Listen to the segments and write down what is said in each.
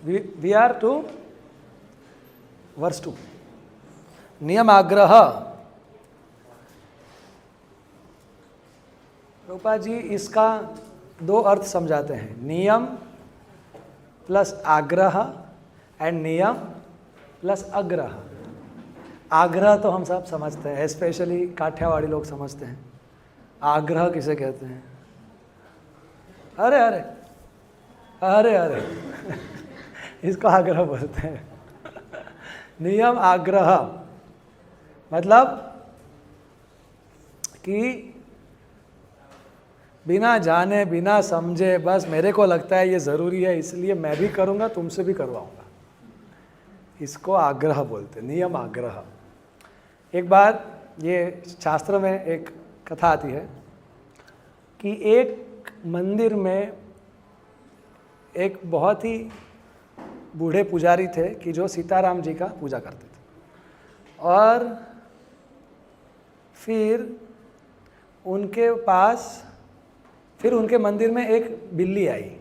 We are to verse 2। नियम आग्रह, रूपा जी इसका 2 अर्थ समझाते हैं, नियम प्लस आग्रह एंड नियम प्लस अग्रह। आग्रह तो हम सब समझते हैं, स्पेशली काठियावाड़ी लोग समझते हैं। आग्रह किसे कहते हैं? अरे अरे अरे अरे इसको आग्रह बोलते हैं। नियम आग्रह मतलब कि बिना जाने बिना समझे, बस मेरे को लगता है ये ज़रूरी है इसलिए मैं भी करूँगा, तुमसे भी करवाऊँगा, इसको आग्रह बोलते हैं, नियम आग्रह। एक बार ये शास्त्र में एक कथा आती है कि एक मंदिर में एक बहुत ही बूढ़े पुजारी थे कि जो सीताराम जी का पूजा करते थे, और फिर उनके मंदिर में एक बिल्ली आई,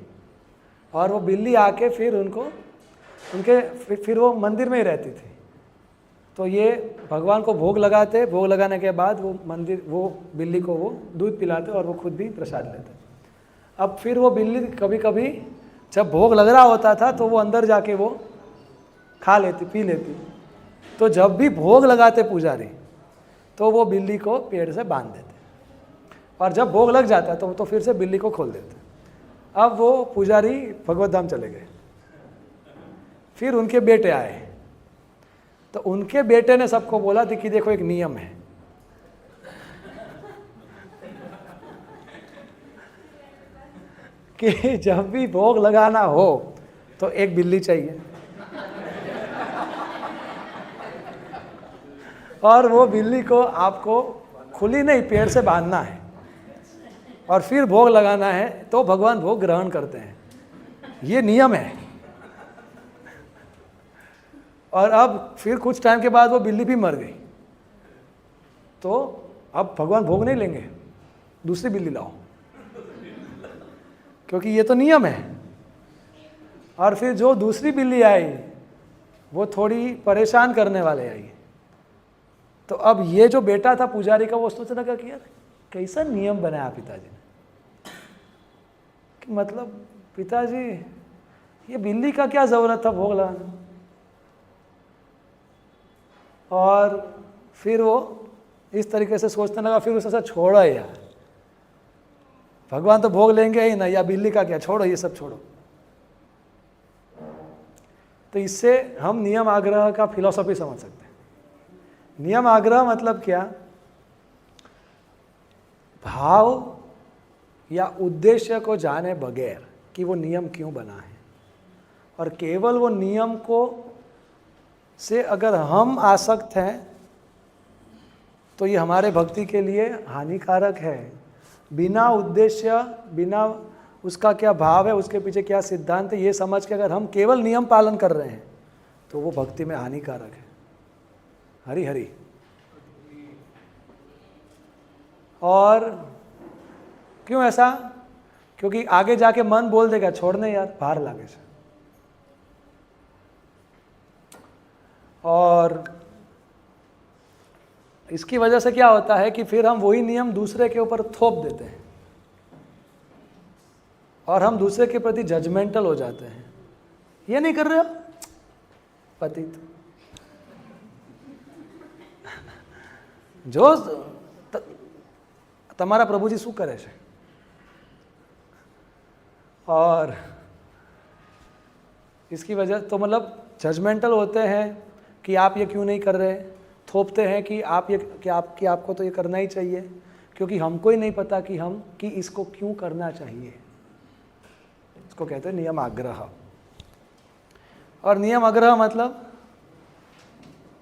और वो बिल्ली आके फिर वो मंदिर में ही रहती थी। तो ये भगवान को भोग लगाने के बाद वो बिल्ली को वो दूध पिलाते और वो खुद भी प्रसाद लेते। अब फिर वो बिल्ली कभी कभी जब भोग लग रहा होता था तो वो अंदर जाके वो खा लेती, पी लेती। तो जब भी भोग लगाते पुजारी तो वो बिल्ली को पेड़ से बांध देते, और जब भोग लग जाता तो फिर से बिल्ली को खोल देते। अब वो पुजारी भगवत धाम चले गए। फिर उनके बेटे आए, तो उनके बेटे ने सबको बोला थी कि देखो एक नियम है, कि जब भी भोग लगाना हो तो एक बिल्ली चाहिए, और वो बिल्ली को आपको खुली नहीं पेड़ से बांधना है, और फिर भोग लगाना है तो भगवान भोग ग्रहण करते हैं। ये नियम है। और अब फिर कुछ टाइम के बाद वो बिल्ली भी मर गई, तो अब भगवान भोग नहीं लेंगे, दूसरी बिल्ली लाओ, क्योंकि ये तो नियम है। और फिर जो दूसरी बिल्ली आई वो थोड़ी परेशान करने वाले आई। तो अब ये जो बेटा था पुजारी का, वो सोचने लगा कि यार कैसा नियम बनाया पिताजी ने, कि मतलब पिताजी ये बिल्ली का क्या ज़रूरत था भोग लगाने। और फिर वो इस तरीके से सोचने लगा। फिर उसे छोड़ो यार, भगवान तो भोग लेंगे ही ना, या बिल्ली का क्या, छोड़ो ये सब छोड़ो। तो इससे हम नियम आग्रह का फिलॉसफी समझ सकते हैं। नियम आग्रह मतलब क्या? भाव या उद्देश्य को जाने बगैर कि वो नियम क्यों बना है, और केवल वो नियम को से अगर हम आसक्त हैं तो ये हमारे भक्ति के लिए हानिकारक है। बिना उद्देश्य, बिना उसका क्या भाव है, उसके पीछे क्या सिद्धांत है, ये समझ के अगर हम केवल नियम पालन कर रहे हैं तो वो भक्ति में हानिकारक है। हरि हरि। और क्यों ऐसा? क्योंकि आगे जाके मन बोल देगा छोड़ने यार, बाहर लागे से। और इसकी वजह से क्या होता है कि फिर हम वही नियम दूसरे के ऊपर थोप देते हैं, और हम दूसरे के प्रति जजमेंटल हो जाते हैं। ये नहीं कर रहे हो पतित, जो તમારા પ્રભુજી શું કરે છે? और इसकी वजह तो मतलब जजमेंटल होते हैं कि आप ये क्यों नहीं कर रहे, थोपते हैं कि आपको तो ये करना ही चाहिए, क्योंकि हमको ही नहीं पता कि इसको क्यों करना चाहिए। इसको कहते हैं नियम आग्रह। और नियम आग्रह मतलब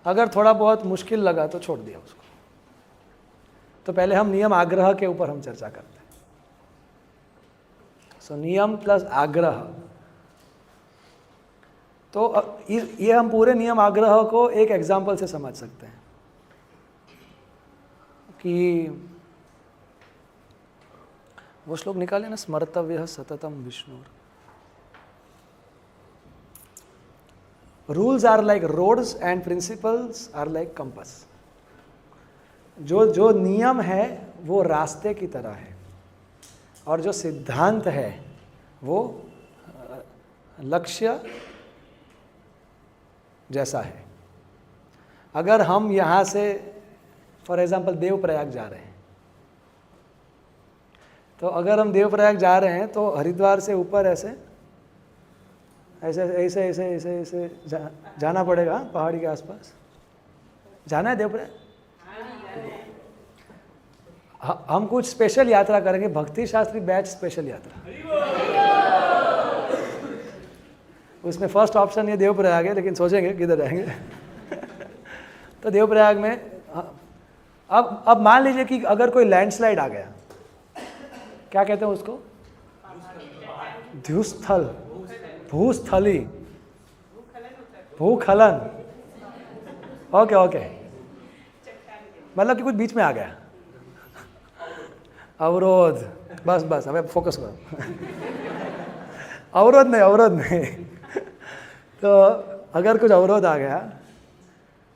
अगर थोड़ा बहुत मुश्किल लगा तो छोड़ दिया उसको। तो पहले हम नियम आग्रह के ऊपर हम चर्चा करते हैं। सो नियम प्लस आग्रह, तो ये हम पूरे नियम आग्रह को एक एग्जाम्पल से समझ सकते हैं कि वो श्लोक निकाले ना, स्मर्तव्य सततम Vishnu. Rules are like roads and principles are like compass. जो नियम है वो रास्ते की तरह है, और जो सिद्धांत है वो लक्ष्य जैसा है। अगर हम यहाँ से फॉर एग्जांपल देवप्रयाग जा रहे हैं, तो अगर हम देवप्रयाग जा रहे हैं तो हरिद्वार से ऊपर ऐसे ऐसे ऐसे ऐसे ऐसे ऐसे जाना पड़ेगा, पहाड़ी के आसपास जाना है देवप्रयाग। हम कुछ स्पेशल यात्रा करेंगे, भक्ति शास्त्री बैच स्पेशल यात्रा। उसमें फर्स्ट ऑप्शन ये देवप्रयाग है, लेकिन सोचेंगे किधर जाएंगे। तो देवप्रयाग में अब मान लीजिए कि अगर कोई लैंडस्लाइड आ गया, क्या कहते हैं उसको? ध्युस्थल, भूस्थली, भूखलन। ओके ओके, मतलब कि कुछ बीच में आ गया, अवरोध। बस बस, हमें फोकस करो। अवरोध नहीं। तो अगर कुछ अवरोध आ गया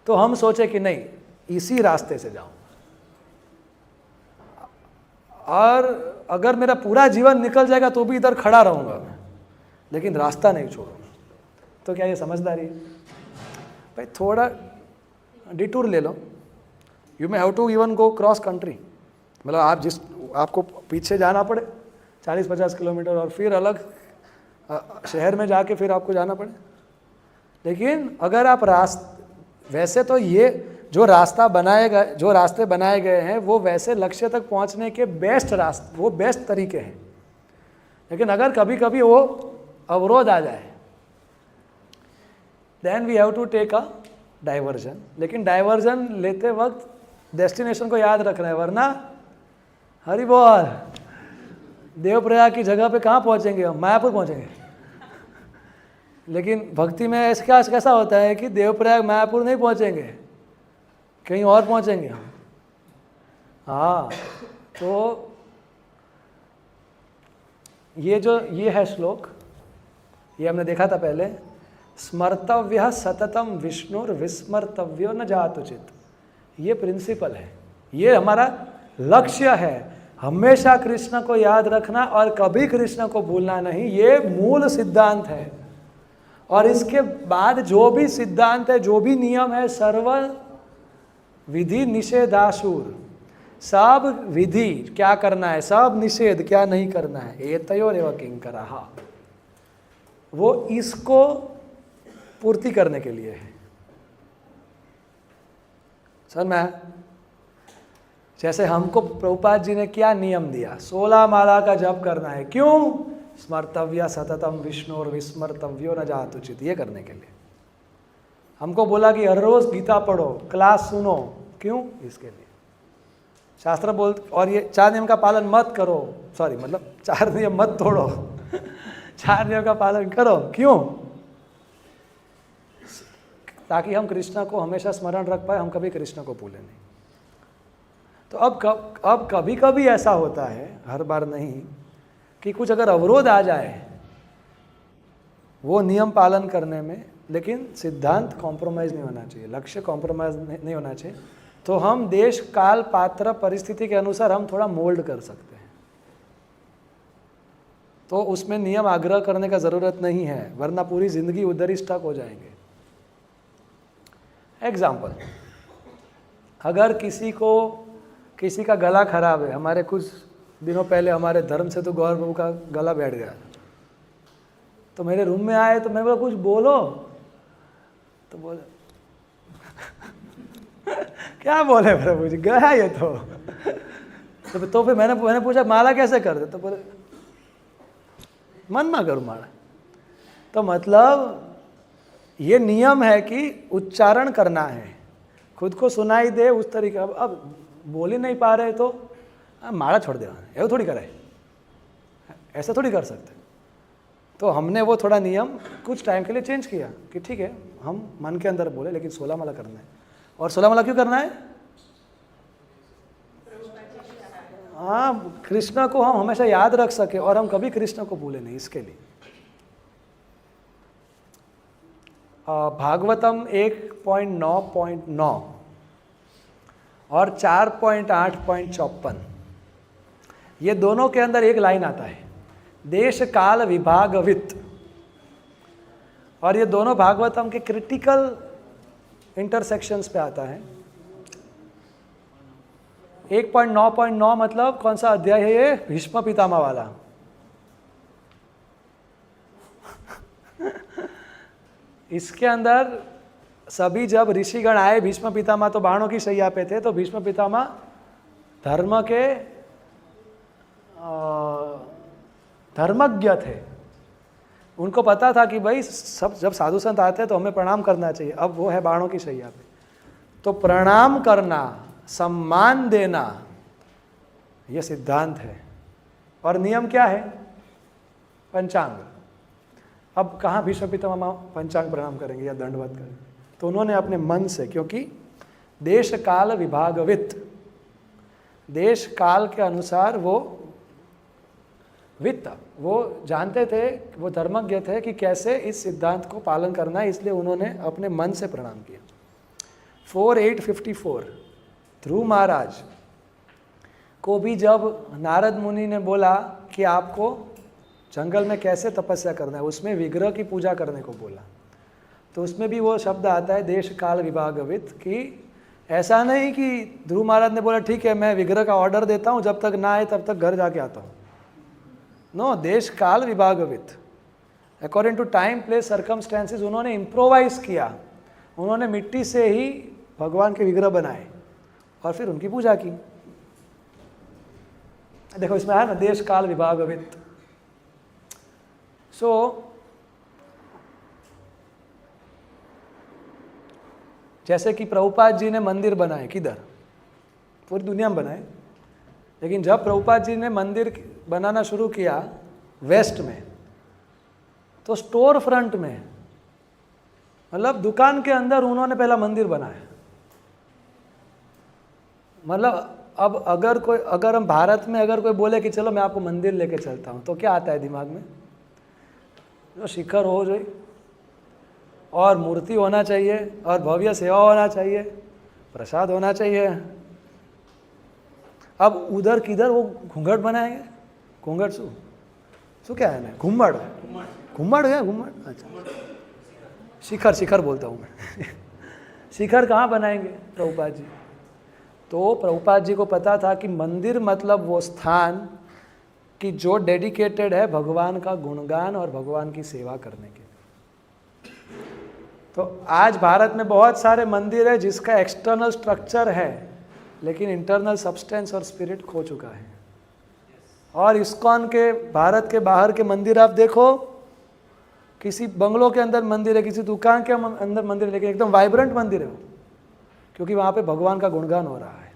तो हम सोचे कि नहीं, इसी रास्ते से जाऊं, और अगर मेरा पूरा जीवन निकल जाएगा तो भी इधर खड़ा रहूंगा मैं, लेकिन रास्ता नहीं छोड़ूंगा। तो क्या ये समझदारी है? भाई थोड़ा डिटूर ले लो। You may have to even go cross country, मतलब आपको पीछे जाना पड़े 40-50 किलोमीटर, और फिर अलग शहर में जाके फिर आपको जाना पड़े। लेकिन अगर आप वैसे तो ये जो रास्ते बनाए गए हैं वो वैसे लक्ष्य तक पहुंचने के बेस्ट तरीके हैं। लेकिन अगर कभी कभी वो अवरोध आ जाए, then we have to take a diversion. लेकिन डाइवर्जन लेते वक्त डेस्टिनेशन को याद रखना है, वरना हरि बोल, देवप्रयाग की जगह पे कहाँ पहुँचेंगे हम? मायापुर पहुँचेंगे। लेकिन भक्ति में कैसा होता है कि देवप्रयाग मायापुर नहीं पहुँचेंगे, कहीं और पहुँचेंगे हम। हाँ, तो ये है श्लोक, ये हमने देखा था पहले। स्मर्तव्य सततम विष्णुर विस्मर्तव्यो न जातुचित। ये प्रिंसिपल है, ये हमारा लक्ष्य है, हमेशा कृष्ण को याद रखना और कभी कृष्ण को भूलना नहीं। ये मूल सिद्धांत है। और इसके बाद जो भी सिद्धांत है, जो भी नियम है, सर्व विधि निषेधाशूर, सब विधि क्या करना है, सब निषेध क्या नहीं करना है, एतयोरेव किंकरः, वो इसको पूर्ति करने के लिए है। सर मैं जैसे हमको प्रभुपाद जी ने क्या नियम दिया, 16 माला का जप करना है। क्यों? स्मर्तव्य सततम विष्णु और विस्मर्तव्यो न जातुचित, ये करने के लिए। हमको बोला कि हर रोज गीता पढ़ो, क्लास सुनो। क्यों? इसके लिए। शास्त्र और ये 4 नियम का पालन मत करो, सॉरी मतलब 4 नियम मत तोड़ो, 4 नियम का पालन करो। क्यों? ताकि हम कृष्ण को हमेशा स्मरण रख पाए, हम कभी कृष्ण को भूले नहीं। तो अब कभी कभी ऐसा होता है, हर बार नहीं, कि कुछ अगर अवरोध आ जाए वो नियम पालन करने में, लेकिन सिद्धांत कॉम्प्रोमाइज़ नहीं होना चाहिए, लक्ष्य कॉम्प्रोमाइज़ नहीं होना चाहिए। तो हम देश काल पात्र परिस्थिति के अनुसार हम थोड़ा मोल्ड कर सकते हैं। तो उसमें नियम आग्रह करने का ज़रूरत नहीं है, वरना पूरी ज़िंदगी उधर ही स्टक हो जाएंगे। एग्जाम्पल, अगर किसी का गला खराब है, हमारे कुछ दिनों पहले हमारे धर्म से तो गौर बाबू का गला बैठ गया, तो मेरे रूम में आए तो मैं बोला कुछ बोलो, तो बोले क्या बोले प्रभु जी, गया ये तो फिर मैंने पूछा माला कैसे कर दे, तो बोले मन में करूँ माला। तो मतलब ये नियम है कि उच्चारण करना है, खुद को सुनाई दे उस तरीके। अब बोल ही नहीं पा रहे तो माला छोड़ देना, ऐसा थोड़ी करे, ऐसा थोड़ी कर सकते। तो हमने वो थोड़ा नियम कुछ टाइम के लिए चेंज किया कि ठीक है, हम मन के अंदर बोले, लेकिन 16 माला करना है। और 16 माला क्यों करना है? हाँ, कृष्ण को हम हमेशा याद रख सके और हम कभी कृष्ण को भूले नहीं, इसके लिए। भागवतम 1.9.9 और 4.8.54, ये दोनों के अंदर एक लाइन आता है, देश काल विभागवित, और ये दोनों भागवतम के क्रिटिकल इंटरसेक्शंस पे आता है। 1.9.9 मतलब कौन सा अध्याय है ये? भीष्म पितामह वाला। इसके अंदर सभी जब ऋषिगण आए, भीष्म पितामह तो बाणों की शैया पे थे, तो भीष्म पितामह धर्म के धर्मज्ञ थे। उनको पता था कि भाई सब जब साधु संत आते हैं तो हमें प्रणाम करना चाहिए। अब वो है बाणों की शैया पे, तो प्रणाम करना, सम्मान देना, ये सिद्धांत है। और नियम क्या है? पंचांग। अब कहाँ भीष्म पितामह पंचांग प्रणाम करेंगे या दंडवत करेंगे? तो उन्होंने अपने मन से, क्योंकि देश काल विभागवित, देश काल के अनुसार वो वित्त, वो जानते थे, वो धर्मज्ञ थे कि कैसे इस सिद्धांत को पालन करना है, इसलिए उन्होंने अपने मन से प्रणाम किया। 4854 ध्रुव महाराज को भी जब नारद मुनि ने बोला कि आपको जंगल में कैसे तपस्या करना है, उसमें विग्रह की पूजा करने को बोला, तो उसमें भी वो शब्द आता है देश काल विभागवित, कि ऐसा नहीं कि ध्रुव महाराज ने बोला ठीक है मैं विग्रह का ऑर्डर देता हूँ, जब तक ना आए तब तक घर जाके आता हूँ। नो, देश काल विभागवित, according to time place circumstances उन्होंने इम्प्रोवाइज किया। उन्होंने मिट्टी से ही भगवान के विग्रह बनाए और फिर उनकी पूजा की। देखो इसमें है ना देश काल विभागवित। जैसे कि प्रभुपाद जी ने मंदिर बनाए, किधर? पूरी दुनिया में बनाए, लेकिन जब प्रभुपाद जी ने मंदिर बनाना शुरू किया वेस्ट में, तो स्टोर फ्रंट में, मतलब दुकान के अंदर उन्होंने पहला मंदिर बनाया। मतलब अब अगर हम भारत में अगर कोई बोले कि चलो मैं आपको मंदिर लेके चलता हूँ, तो क्या आता है दिमाग में? जो शिखर हो जाए और मूर्ति होना चाहिए और भव्य सेवा होना चाहिए, प्रसाद होना चाहिए। अब उधर किधर वो घूंघट बनाएंगे? घूंघट शू क्या है ना, घुम्मड़ है, घुम्मड़। अच्छा, शिखर बोलता हूँ मैं। शिखर कहाँ बनाएंगे प्रभुपाद जी? तो प्रभुपाद जी को पता था कि मंदिर मतलब वो स्थान कि जो डेडिकेटेड है भगवान का गुणगान और भगवान की सेवा करने के। तो आज भारत में बहुत सारे मंदिर है जिसका एक्सटर्नल स्ट्रक्चर है, लेकिन इंटरनल सब्सटेंस और स्पिरिट खो चुका है। और इस्कॉन के भारत के बाहर के मंदिर आप देखो, किसी बंगलों के अंदर मंदिर है, किसी दुकान के अंदर मंदिर है, लेकिन एकदम वाइब्रेंट मंदिर है वो, क्योंकि वहाँ पे भगवान का गुणगान हो रहा है।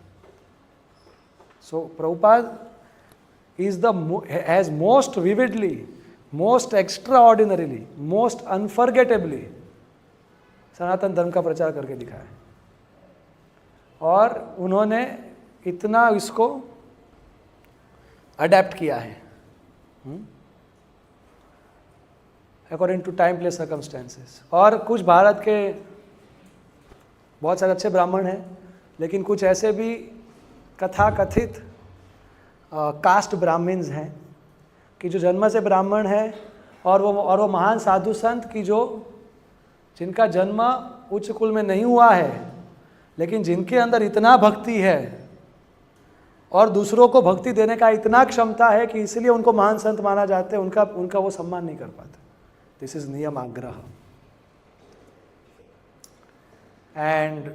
सो Prabhupada is has most vividly, most extraordinarily, most unforgettably सनातन धर्म का प्रचार करके दिखाया। और उन्होंने इतना इसको अडेप्ट किया है according to time place circumstances. और कुछ भारत के बहुत सारे अच्छे ब्राह्मण हैं, लेकिन कुछ ऐसे भी कथाकथित कास्ट ब्राह्मण्स हैं कि जो जन्म से ब्राह्मण है और वो महान साधु संत की जिनका जन्म उच्च कुल में नहीं हुआ है, लेकिन जिनके अंदर इतना भक्ति है और दूसरों को भक्ति देने का इतना क्षमता है कि इसलिए उनको महान संत माना जाते हैं, उनका वो सम्मान नहीं कर पाते। दिस इज नियम आग्रह। एंड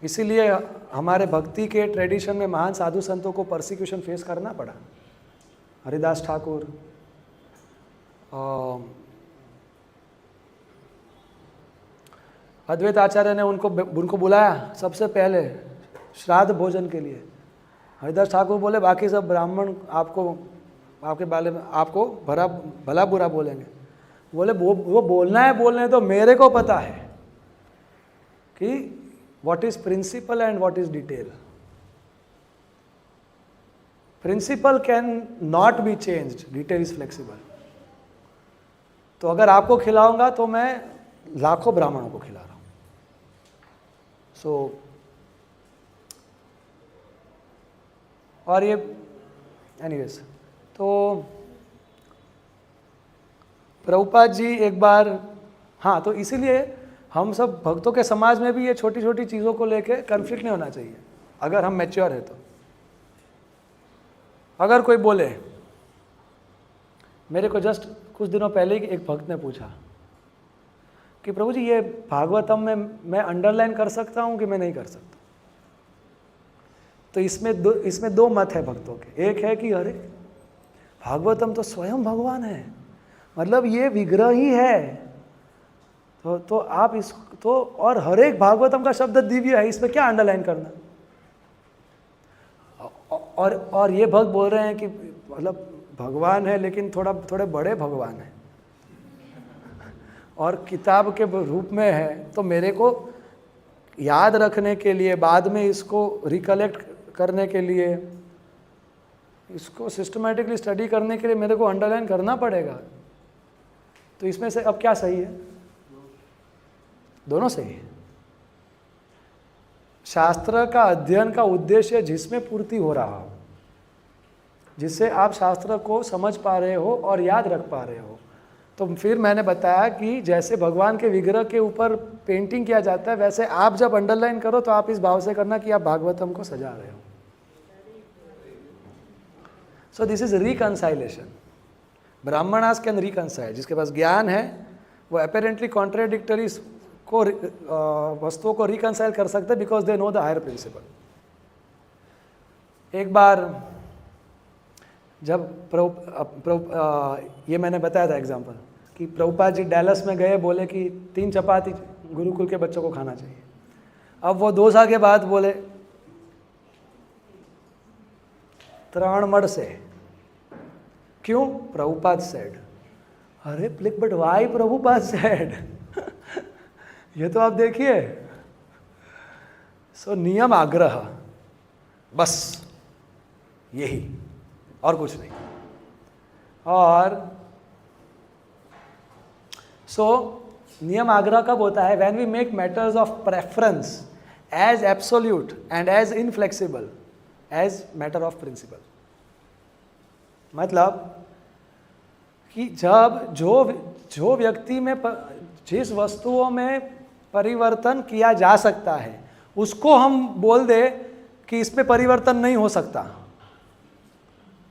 इसीलिए हमारे भक्ति के ट्रेडिशन में महान साधु संतों को परसिक्यूशन फेस करना पड़ा। हरिदास ठाकुर, अद्वैत आचार्य ने उनको बुलाया सबसे पहले श्राद्ध भोजन के लिए। हरिदास ठाकुर बोले बाकी सब ब्राह्मण आपके बारे में आपको भला बुरा बोलेंगे। बोले वो बोलना है बोलने तो मेरे को पता है कि what is principle and what is detail. Principle can not be changed, detail is flexible. तो अगर आपको खिलाऊंगा तो मैं लाखों ब्राह्मणों को खिला रहा हूँ। और ये एनीवेज, तो प्रभुपाद जी एक बार, हाँ, तो इसीलिए हम सब भक्तों के समाज में भी ये छोटी छोटी चीज़ों को लेके कन्फ्लिक्ट नहीं होना चाहिए अगर हम मैच्योर है तो। अगर कोई बोले, मेरे को जस्ट कुछ दिनों पहले ही एक भक्त ने पूछा कि प्रभु जी ये भागवतम में मैं अंडरलाइन कर सकता हूँ कि मैं नहीं कर सकता। तो इसमें दो मत है भक्तों के। एक है कि अरे भागवतम तो स्वयं भगवान है, मतलब ये विग्रह ही है, तो आप इस तो और हर एक भागवतम का शब्द दिव्य है, इसमें क्या अंडरलाइन करना। और ये भक्त बोल रहे हैं कि मतलब भगवान है लेकिन थोड़े बड़े भगवान है और किताब के रूप में है, तो मेरे को याद रखने के लिए, बाद में इसको रिकलेक्ट करने के लिए, इसको सिस्टमेटिकली स्टडी करने के लिए मेरे को अंडरलाइन करना पड़ेगा। तो इसमें से अब क्या सही है? दोनों सही है। शास्त्र का अध्ययन का उद्देश्य जिसमें पूर्ति हो रहा हो, जिससे आप शास्त्र को समझ पा रहे हो और याद रख पा रहे हो। तो फिर मैंने बताया कि जैसे भगवान के विग्रह के ऊपर पेंटिंग किया जाता है, वैसे आप जब अंडरलाइन करो तो आप इस भाव से करना कि आप भागवतम को सजा रहे हो। So this is reconciliation. Brahmanas can reconcile. जिसके पास ज्ञान है वो अपेरेंटली कॉन्ट्राडिक्टरी को वस्तुओं को रिकंसाइल कर सकते हैं because they know the higher principle. एक बार जब ये मैंने बताया था एग्जाम्पल कि प्रभुपाद जी डैलस में गए, बोले कि 3 चपाती गुरुकुल के बच्चों को खाना चाहिए। अब वो 2 साल के बाद बोले 3 मण से। क्यों? प्रभुपाद सेड। अरे बट वाई प्रभुपाद सेड? ये तो आप देखिए। सो नियम आग्रह, बस यही, और कुछ नहीं। और नियम आग्रह कब होता है? When we make matters of preference as absolute and as inflexible as matter of principle. मतलब कि जब जो व्यक्ति में जिस वस्तुओं में परिवर्तन किया जा सकता है उसको हम बोल दे कि इसमें परिवर्तन नहीं हो सकता,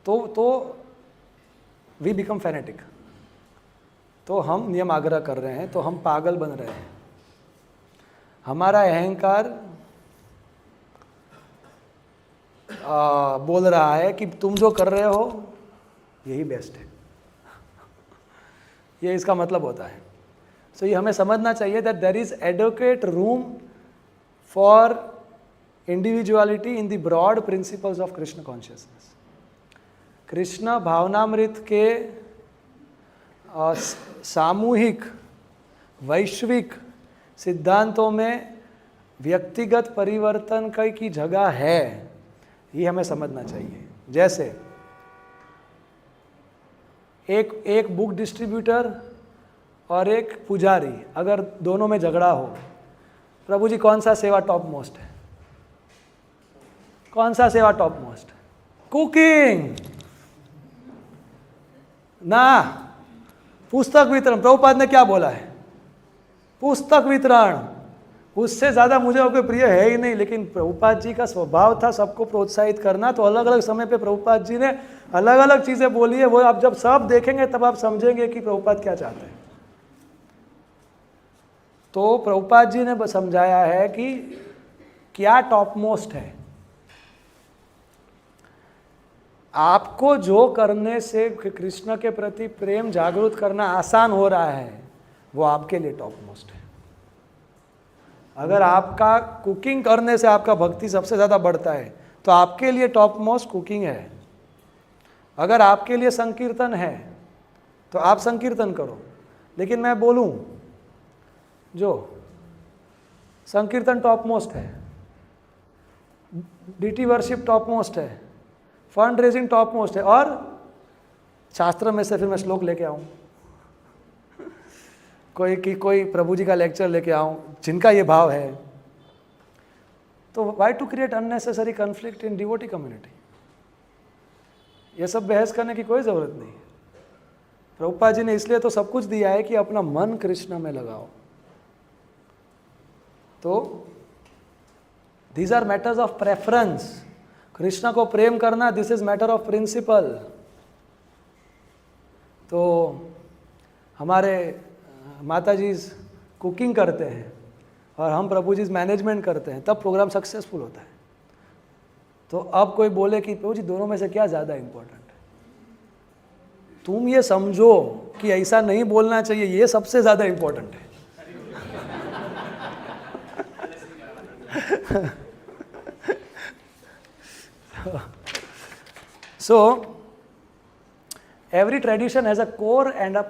तो वी बिकम फैनेटिक। तो हम नियम आग्रह कर रहे हैं, तो हम पागल बन रहे हैं। हमारा अहंकार बोल रहा है कि तुम जो कर रहे हो यही बेस्ट है। ये इसका मतलब होता है। सो ये हमें समझना चाहिए that there is adequate room for individuality in the broad principles of Krishna consciousness. Krishna भावनामृत के सामूहिक वैश्विक सिद्धांतों में व्यक्तिगत परिवर्तन की जगह है, ये हमें समझना चाहिए। जैसे एक बुक डिस्ट्रीब्यूटर और एक पुजारी, अगर दोनों में झगड़ा हो, प्रभु जी कौन सा सेवा टॉप मोस्ट है? कौन सा सेवा टॉप मोस्ट? कुकिंग ना पुस्तक वितरण। प्रभुपाद ने क्या बोला है? पुस्तक वितरण। उससे ज़्यादा मुझे और कोई प्रिय है ही नहीं। लेकिन प्रभुपाद जी का स्वभाव था सबको प्रोत्साहित करना, तो अलग अलग समय पे प्रभुपाद जी ने अलग अलग चीज़ें बोली है। वो आप जब सब देखेंगे तब आप समझेंगे कि प्रभुपाद क्या चाहते हैं। तो प्रभुपाद जी ने समझाया है कि क्या टॉप मोस्ट है। आपको जो करने से कृष्ण के प्रति प्रेम जागृत करना आसान हो रहा है वो आपके लिए टॉप मोस्ट है। अगर आपका कुकिंग करने से आपका भक्ति सबसे ज़्यादा बढ़ता है तो आपके लिए टॉप मोस्ट कुकिंग है। अगर आपके लिए संकीर्तन है तो आप संकीर्तन करो। लेकिन मैं बोलूं जो संकीर्तन टॉप मोस्ट है, डीटी वर्शिप टॉप मोस्ट है, फंड रेजिंग टॉप मोस्ट है, और शास्त्र में से फिर मैं श्लोक लेके आऊं, कोई प्रभु जी का लेक्चर लेके आऊं जिनका ये भाव है, तो why to create unnecessary conflict in devotee community? ये सब बहस करने की कोई ज़रूरत नहीं है। प्रभुपाद जी ने इसलिए तो सब कुछ दिया है कि अपना मन कृष्ण में लगाओ। तो these are matters of preference. Krishna को प्रेम करना, this is matter of principle. तो हमारे माता जी कुकिंग करते हैं और हम प्रभु जी मैनेजमेंट करते हैं, तब प्रोग्राम सक्सेसफुल होता है। तो अब कोई बोले कि प्रभु जी दोनों में से क्या ज़्यादा इम्पोर्टेंट है, तुम ये समझो कि ऐसा नहीं बोलना चाहिए, ये सबसे ज़्यादा इम्पोर्टेंट है। So, every tradition has a core and a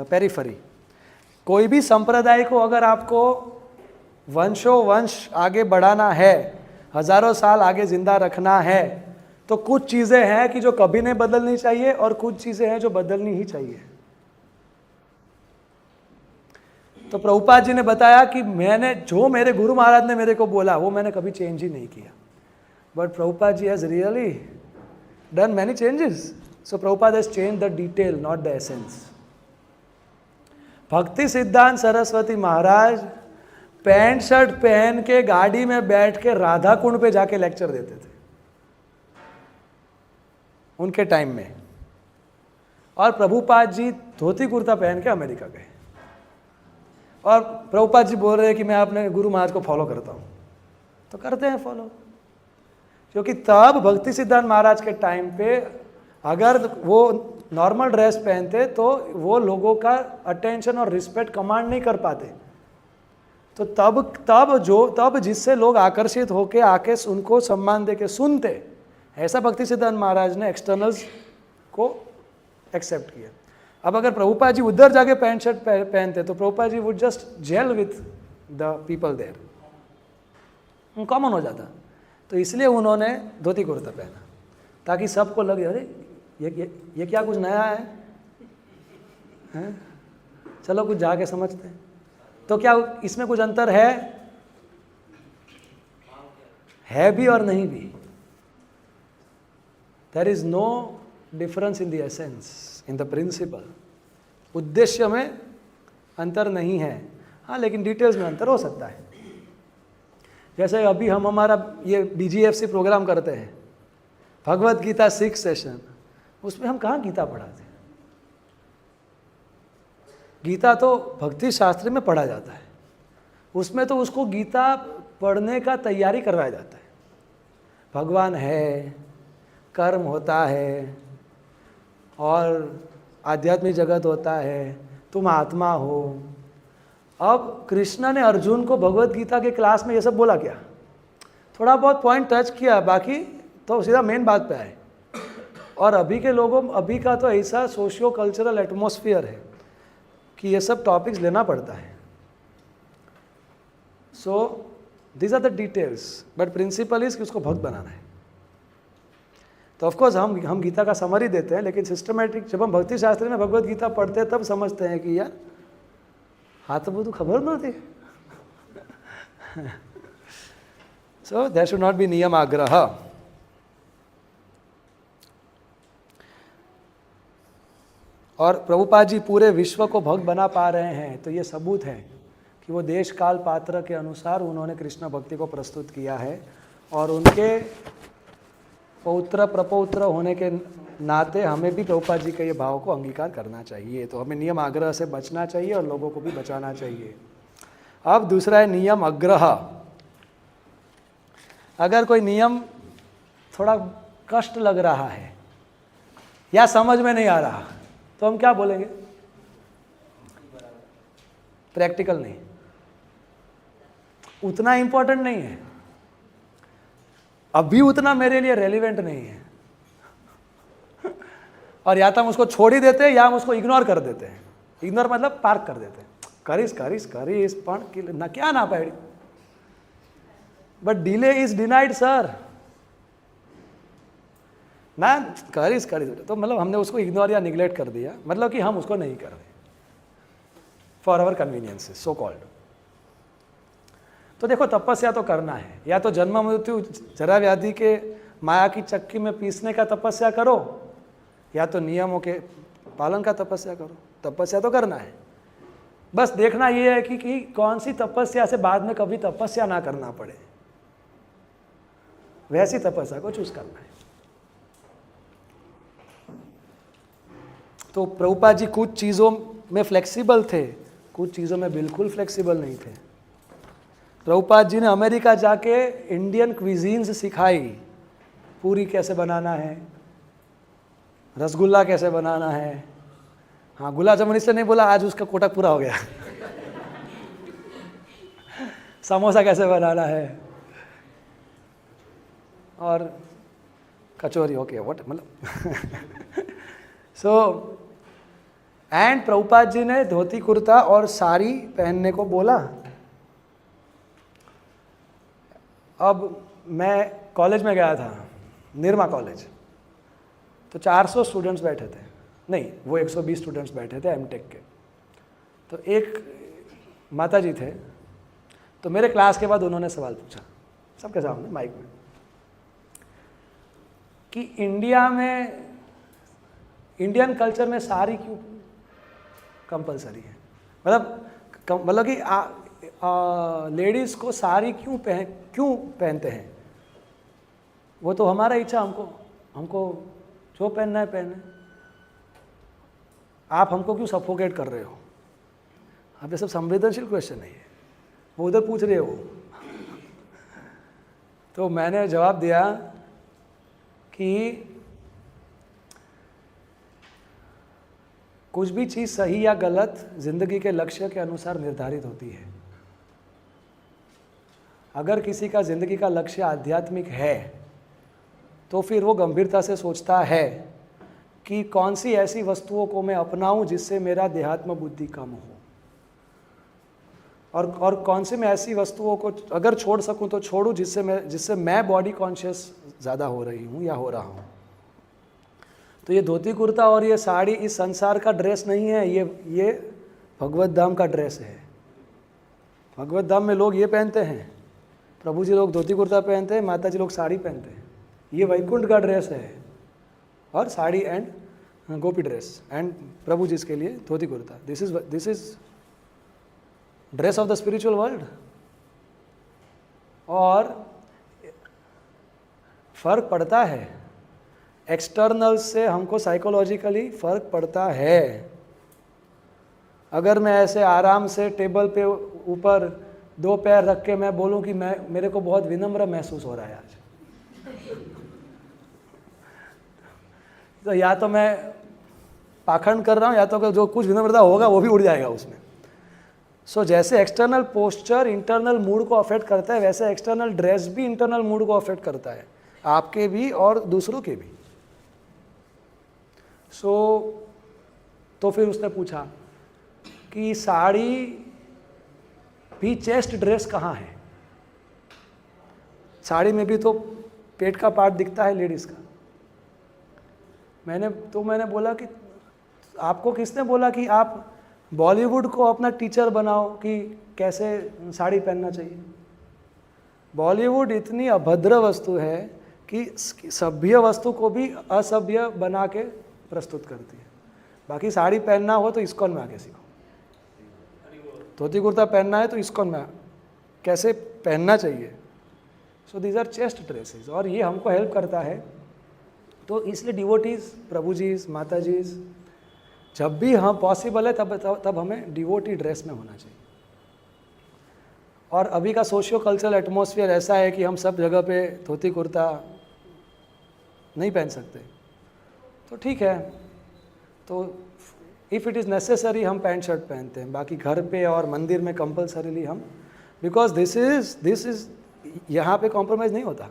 periphery. कोई भी संप्रदाय को अगर आपको वंशों वंश आगे बढ़ाना है, हजारों साल आगे जिंदा रखना है, तो कुछ चीज़ें हैं कि जो कभी नहीं बदलनी चाहिए और कुछ चीज़ें हैं जो बदलनी ही चाहिए। तो प्रभुपाद जी ने बताया कि जो मेरे गुरु महाराज ने मेरे को बोला वो मैंने कभी चेंज ही नहीं किया। But Prabhupada ji has really done many changes. So Prabhupada has change the detail, not the essence. Bhakti Siddhanta Saraswati Maharaj pant shirt पहन के गाड़ी में बैठ के राधा कुंड पे जाके लेक्चर देते थे उनके टाइम में, और प्रभुपाद जी धोती कुर्ता पहन के अमेरिका गए, और प्रभुपाद जी बोल रहे हैं कि मैं अपने गुरु महाराज को फॉलो करता हूँ। तो करते हैं फॉलो, क्योंकि तब भक्ति सिद्धांत महाराज के टाइम पे अगर वो नॉर्मल ड्रेस पहनते तो वो लोगों का अटेंशन और रिस्पेक्ट कमांड नहीं कर पाते। तो तब जिससे लोग आकर्षित होके आके उनको सम्मान दे के सुनते, ऐसा भक्ति सिद्धांत महाराज ने एक्सटर्नल्स को एक्सेप्ट किया। अब अगर प्रभुपाद जी उधर जाके पैंट शर्ट पहनते तो Prabhupada ji would just gel with the people there, common हो जाता। तो इसलिए उन्होंने धोती कुर्ता पहना, ताकि सबको लगे अरे ये क्या कुछ नया है? चलो कुछ जाके समझते हैं। तो क्या इसमें कुछ अंतर है भी और नहीं भी। There is no difference in the essence, in the principle. उद्देश्य में अंतर नहीं है, हाँ, लेकिन डिटेल्स में अंतर हो सकता है। जैसे अभी हम हमारा ये BGFC प्रोग्राम करते हैं, भगवत गीता 6 सेशन, उसमें हम कहाँ गीता पढ़ाते हैं? गीता तो भक्ति शास्त्र में पढ़ा जाता है, उसमें तो उसको गीता पढ़ने का तैयारी करवाया जाता है। भगवान है, कर्म होता है और आध्यात्मिक जगत होता है, तुम आत्मा हो। अब कृष्ण ने अर्जुन को भगवत गीता के क्लास में ये सब बोला क्या? थोड़ा बहुत पॉइंट टच किया, बाकी तो सीधा मेन बात पे आए। और अभी के लोगों, अभी का तो ऐसा सोशियो कल्चरल एटमॉस्फेयर है कि ये सब टॉपिक्स लेना पड़ता है। So this are the details, but principle is कि उसको भक्त बनाना है। तो ऑफकोर्स हम गीता का समरी देते हैं, लेकिन सिस्टमेटिक जब हम भक्ति शास्त्र में भगवत गीता पढ़ते हैं तब समझते हैं कि यार हाँ तो वो तो खबर ना थी। So there should not be नियम आग्रह। और प्रभुपाद जी पूरे विश्व को भक्त बना पा रहे हैं, तो ये सबूत है कि वो देश काल पात्र के अनुसार उन्होंने कृष्ण भक्ति को प्रस्तुत किया है। और उनके पौत्र प्रपौत्र होने के नाते हमें भी प्रभुपाद जी के ये भाव को अंगीकार करना चाहिए। तो हमें नियम आग्रह से बचना चाहिए और लोगों को भी बचाना चाहिए। अब दूसरा है नियम आग्रह। अगर कोई नियम थोड़ा कष्ट लग रहा है या समझ में नहीं आ रहा तो हम क्या बोलेंगे? प्रैक्टिकल नहीं, उतना इंपॉर्टेंट नहीं है, अभी उतना मेरे लिए रेलिवेंट नहीं है। और या तो हम उसको छोड़ ही देते हैं या हम उसको इग्नोर कर देते हैं। इग्नोर मतलब पार्क कर देते हैं, करीस पण ना क्या ना पैड़ी, but delay is denied sir ना, करीस तो मतलब हमने उसको इग्नोर या निगलेक्ट कर दिया, मतलब कि हम उसको नहीं कर रहे। For our conveniences so called. तो देखो तपस्या तो करना है, या तो जन्म मृत्यु जरा व्याधि के माया की चक्की में पीसने का तपस्या करो, या तो नियमों के पालन का तपस्या करो। तपस्या तो करना है, बस देखना ये है कि कौन सी तपस्या से बाद में कभी तपस्या ना करना पड़े, वैसी तपस्या को चूज करना है। तो प्रभुपाद जी कुछ चीज़ों में फ्लेक्सिबल थे, कुछ चीज़ों में बिल्कुल फ्लेक्सिबल नहीं थे। प्रभुपाद जी ने अमेरिका जाके इंडियन क्विजीन्स सिखाई, पूरी कैसे बनाना है, रसगुल्ला कैसे बनाना है। हाँ, गुलाब जामुन इसलिए नहीं बोला, आज उसका कोटा पूरा हो गया। समोसा कैसे बनाना है, और कचौरी, ओके व्हाट मतलब। सो एंड प्रभुपाद जी ने धोती कुर्ता और साड़ी पहनने को बोला। अब मैं कॉलेज में गया था, निर्मा कॉलेज, तो 400 स्टूडेंट्स बैठे थे, नहीं वो 120 स्टूडेंट्स बैठे थे एमटेक के। तो एक माता जी थे, तो मेरे क्लास के बाद उन्होंने सवाल पूछा सबके सामने माइक में कि इंडिया में, इंडियन कल्चर में साड़ी क्यों कंपलसरी है, मतलब कि लेडीज़ को साड़ी क्यों पहनते हैं। वो तो हमारा इच्छा, हमको जो पहनना है पहने, आप हमको क्यों सफोकेट कर रहे हो। अब ये सब संवेदनशील क्वेश्चन है, वो उधर पूछ रहे हो। तो मैंने जवाब दिया कि कुछ भी चीज़ सही या गलत जिंदगी के लक्ष्य के अनुसार निर्धारित होती है। अगर किसी का जिंदगी का लक्ष्य आध्यात्मिक है तो फिर वो गंभीरता से सोचता है कि कौन सी ऐसी वस्तुओं को मैं अपनाऊं जिससे मेरा देहात्म बुद्धि कम हो, और कौन सी मैं ऐसी वस्तुओं को अगर छोड़ सकूं तो छोड़ूं जिससे मैं बॉडी कॉन्शियस ज़्यादा हो रही हूं या हो रहा हूं। तो ये धोती कुर्ता और ये साड़ी इस संसार का ड्रेस नहीं है, ये भगवत धाम का ड्रेस है। भगवत धाम में लोग ये पहनते हैं, प्रभु जी लोग धोती कुर्ता पहनते हैं, माता जी लोग साड़ी पहनते हैं। ये वैकुंठ का ड्रेस है, और sari and gopi dress, and Prabhu ji के लिए dhoti kurta. This is dress of the spiritual world. और फर्क पड़ता है, एक्सटर्नल से हमको साइकोलॉजिकली फर्क पड़ता है। अगर मैं ऐसे आराम से टेबल पे ऊपर 2 पैर रख के मैं बोलूं कि मेरे को बहुत विनम्र महसूस हो रहा है आज, तो या तो मैं पाखंड कर रहा हूं, या तो जो कुछ विनम्रता होगा वो भी उड़ जाएगा उसमें। सो जैसे एक्सटर्नल पोस्चर इंटरनल मूड को अफेक्ट करता है, वैसे एक्सटर्नल ड्रेस भी इंटरनल मूड को अफेक्ट करता है, आपके भी और दूसरों के भी। तो फिर उसने पूछा कि साड़ी भी चेस्ट ड्रेस कहाँ है, साड़ी में भी तो पेट का पार्ट दिखता है लेडीज़ का। मैंने बोला कि आपको किसने बोला कि आप बॉलीवुड को अपना टीचर बनाओ कि कैसे साड़ी पहनना चाहिए। बॉलीवुड इतनी अभद्र वस्तु है कि सभ्य वस्तु को भी असभ्य बना के प्रस्तुत करती है। बाकी साड़ी पहनना हो तो इस्कॉन में आके सीखो, धोती कुर्ता पहनना है तो इस्कॉन में कैसे पहनना चाहिए। So these are chest dresses, और ये हमको हेल्प करता है। तो इसलिए डिवोटीज, प्रभु जी, माता जी, जब भी हम पॉसिबल है तब हमें डिवोटी ड्रेस में होना चाहिए। और अभी का सोशियो कल्चरल एटमॉस्फेयर ऐसा है कि हम सब जगह पे धोती कुर्ता नहीं पहन सकते, तो ठीक है, तो इफ़ इट इज़ नेसेसरी हम पैंट शर्ट पहनते हैं। बाकी घर पे और मंदिर में कंपलसरीली हम, बिकॉज दिस इज़ यहाँ पे कॉम्प्रोमाइज़ नहीं होता।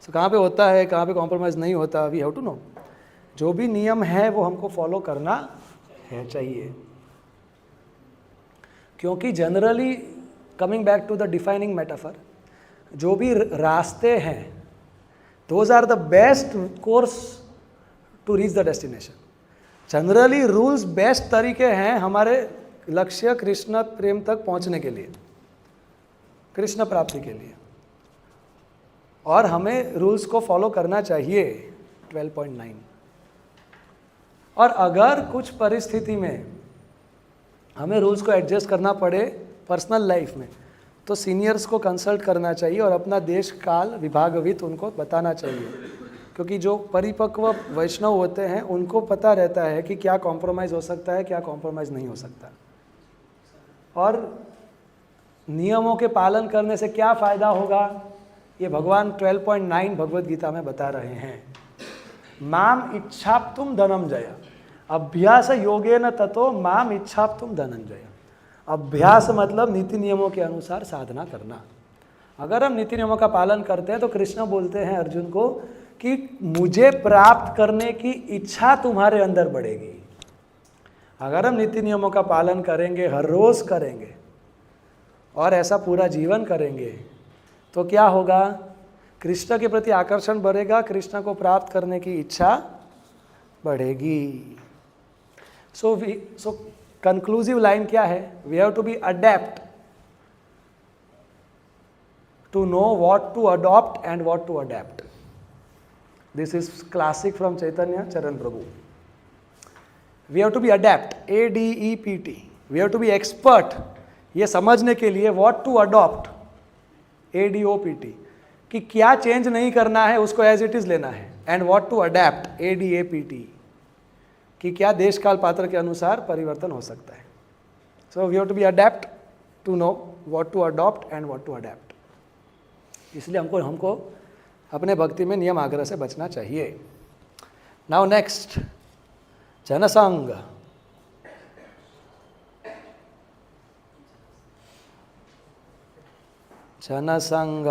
सो कहाँ पे होता है, कहाँ पे कॉम्प्रोमाइज़ नहीं होता, वी हैव टू नो। जो भी नियम है वो हमको फॉलो करना है चाहिए, क्योंकि generally coming back to the defining metaphor, जो भी रास्ते हैं those are the best course to reach the destination. Generally rules best तरीके हैं हमारे लक्ष्य कृष्ण प्रेम तक पहुंचने के लिए, कृष्ण प्राप्ति के लिए, और हमें रूल्स को फॉलो करना चाहिए 12.9। और अगर कुछ परिस्थिति में हमें रूल्स को एडजस्ट करना पड़े पर्सनल लाइफ में, तो सीनियर्स को कंसल्ट करना चाहिए और अपना देश काल विभागवित उनको बताना चाहिए, क्योंकि जो परिपक्व वैष्णव होते हैं उनको पता रहता है कि क्या कॉम्प्रोमाइज़ हो सकता है, क्या कॉम्प्रोमाइज़ नहीं हो सकता, और नियमों के पालन करने से क्या फ़ायदा होगा, ये भगवान 12.9 भगवद गीता में बता रहे हैं। माम इच्छाप्तुम धनंजय, अभ्यास योगेन ततो माम इच्छाप्तुम धनंजय। अभ्यास मतलब नीति नियमों के अनुसार साधना करना। अगर हम नीति नियमों का पालन करते हैं तो कृष्ण बोलते हैं अर्जुन को कि मुझे प्राप्त करने की इच्छा तुम्हारे अंदर बढ़ेगी। अगर हम नीति नियमों का पालन करेंगे, हर रोज करेंगे और ऐसा पूरा जीवन करेंगे, तो क्या होगा, कृष्ण के प्रति आकर्षण बढ़ेगा, कृष्ण को प्राप्त करने की इच्छा बढ़ेगी। सो कंक्लूसिव लाइन क्या है, we have to be adept to know what to adopt and what to adapt. This is classic from Chaitanya Charan Prabhu. We have to be adept, ADEPT, we have to be expert, ये समझने के लिए what to adopt, ADOPT, कि क्या change नहीं करना है उसको एज इट इज लेना है, and what to adapt, ADAPT, कि क्या देश काल पात्र के अनुसार परिवर्तन हो सकता है। So we have to be adept to know what to adopt and what to adapt. इसलिए हमको अपने भक्ति में नियम आग्रह से बचना चाहिए। Now next, जनसंग। जनसंग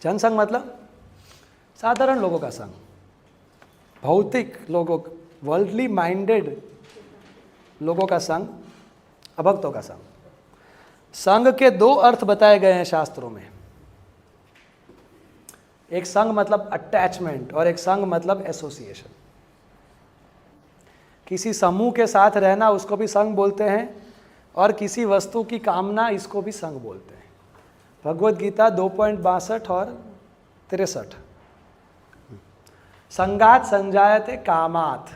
जनसंग मतलब साधारण लोगों का संग, भौतिक लोगों, वर्ल्डली माइंडेड लोगों का संग, अभक्तों का संग। संग के दो अर्थ बताए गए हैं शास्त्रों में। एक संग मतलब अटैचमेंट और एक संग मतलब एसोसिएशन। किसी समूह के साथ रहना उसको भी संग बोलते हैं, और किसी वस्तु की कामना इसको भी संग बोलते हैं। भगवद गीता 2.62 और 63। संगात संजायते कामात,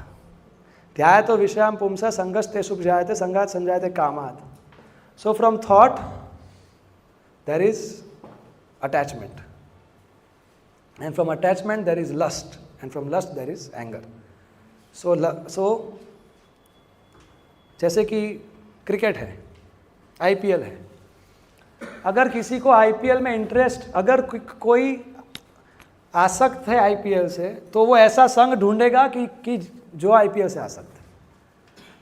ध्यायतो विषयाम पुंसा संगस्तेषु जायते, संगात संजायते कामात। So from thought there is attachment, and from attachment there is lust, and from lust there is anger. So जैसे कि क्रिकेट है, IPL है, अगर किसी को IPL में इंटरेस्ट, अगर कोई आसक्त है IPL से, तो वो ऐसा संग ढूंढेगा कि जो IPL से आसक्त है।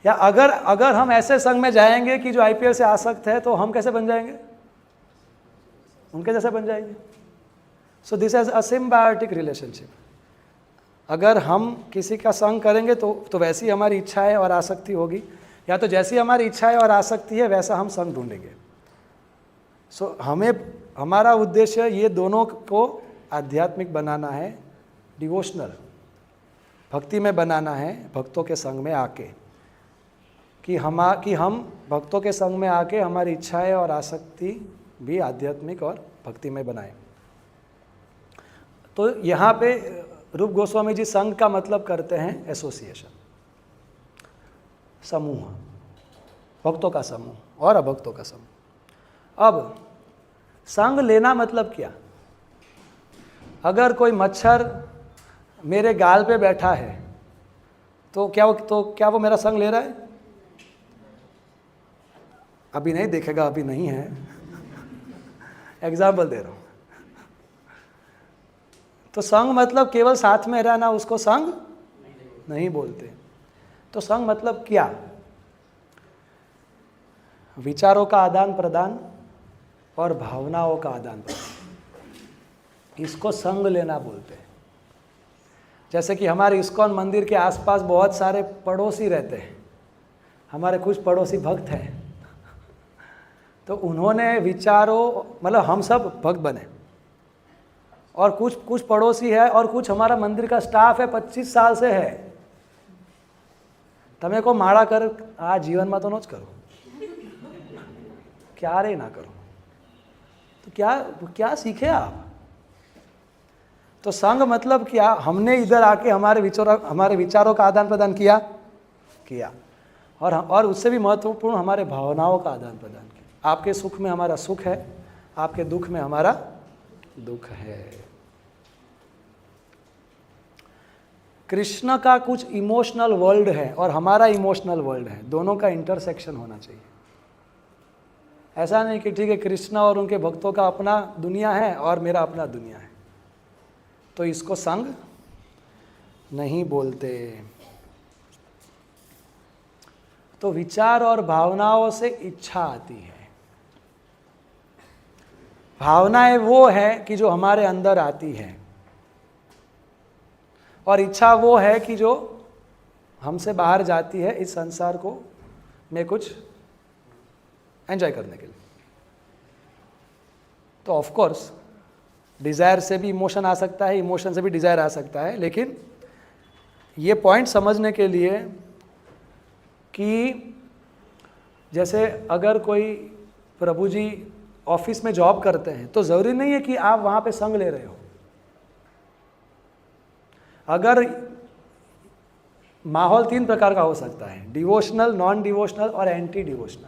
या अगर हम ऐसे संग में जाएंगे कि जो IPL से आसक्त है, तो हम कैसे बन जाएंगे, उनके जैसे बन जाएंगे। सो this is a symbiotic relationship. अगर हम किसी का संग करेंगे तो वैसी हमारी इच्छाएं और आसक्ति होगी, या तो जैसी हमारी इच्छाएं और आसक्ति है वैसा हम संग ढूंढेंगे। सो हमारा उद्देश्य ये दोनों को आध्यात्मिक बनाना है, डिवोशनल भक्ति में बनाना है, भक्तों के संग में आके, कि हम भक्तों के संग में आके हमारी इच्छाएं और आसक्ति भी आध्यात्मिक और भक्ति में बनाएं। तो यहाँ पे रूप गोस्वामी जी संघ का मतलब करते हैं एसोसिएशन, समूह, भक्तों का समूह और अभक्तों का समूह। अब संग लेना मतलब क्या, अगर कोई मच्छर मेरे गाल पे बैठा है तो क्या वो मेरा संग ले रहा है? अभी नहीं देखेगा, अभी नहीं है, एग्जाम्पल दे रहा हूँ। तो संग मतलब केवल साथ में रहना, उसको संग नहीं बोलते। तो संग मतलब क्या? विचारों का आदान प्रदान और भावनाओं का आदान प्रदान, इसको संग लेना बोलते हैं। जैसे कि हमारे इस्कॉन मंदिर के आसपास बहुत सारे पड़ोसी रहते हैं, हमारे कुछ पड़ोसी भक्त हैं, तो उन्होंने विचारों, मतलब हम सब भक्त बने और कुछ पड़ोसी है और कुछ हमारा मंदिर का स्टाफ है 25 साल से है। तमें को माड़ा कर आ जीवन में तो नोच करो, क्या रे ना करो, तो क्या सीखे आप? तो संग मतलब क्या? हमने इधर आके हमारे विचारों का आदान प्रदान किया और उससे भी महत्वपूर्ण हमारे भावनाओं का आदान प्रदान किया। आपके सुख में हमारा सुख है, आपके दुख में हमारा दुख है। कृष्ण का कुछ इमोशनल वर्ल्ड है और हमारा इमोशनल वर्ल्ड है, दोनों का इंटरसेक्शन होना चाहिए। ऐसा नहीं कि ठीक है कृष्ण और उनके भक्तों का अपना दुनिया है और मेरा अपना दुनिया है, तो इसको संग नहीं बोलते। तो विचार और भावनाओं से इच्छा आती है। भावनाएं वो है कि जो हमारे अंदर आती है, और इच्छा वो है कि जो हमसे बाहर जाती है इस संसार को में कुछ एंजॉय करने के लिए। तो ऑफ कोर्स डिज़ायर से भी इमोशन आ सकता है, इमोशन से भी डिज़ायर आ सकता है, लेकिन ये पॉइंट समझने के लिए कि जैसे अगर कोई प्रभु जी ऑफिस में जॉब करते हैं तो ज़रूरी नहीं है कि आप वहाँ पे संग ले रहे हो। अगर माहौल 3 प्रकार का हो सकता है, डिवोशनल, नॉन डिवोशनल और एंटी डिवोशनल।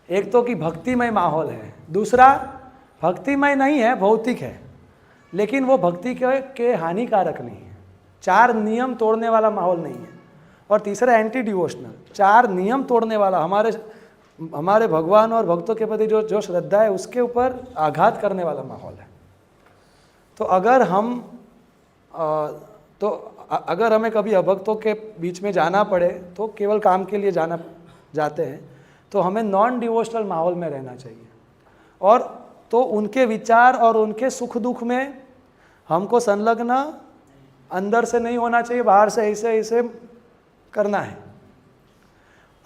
एक तो कि भक्तिमय माहौल है, दूसरा भक्तिमय नहीं है, भौतिक है, लेकिन वो भक्ति के हानिकारक नहीं है, 4 नियम तोड़ने वाला माहौल नहीं है। और तीसरा एंटी डिवोशनल, 4 नियम तोड़ने वाला, हमारे भगवान और भक्तों के प्रति जो श्रद्धा है उसके ऊपर आघात करने वाला माहौल है। तो अगर हमें कभी अभक्तों के बीच में जाना पड़े तो केवल काम के लिए जाते हैं, तो हमें नॉन डिवोशनल माहौल में रहना चाहिए। और तो उनके विचार और उनके सुख दुख में हमको संलग्न अंदर से नहीं होना चाहिए, बाहर से ऐसे करना है।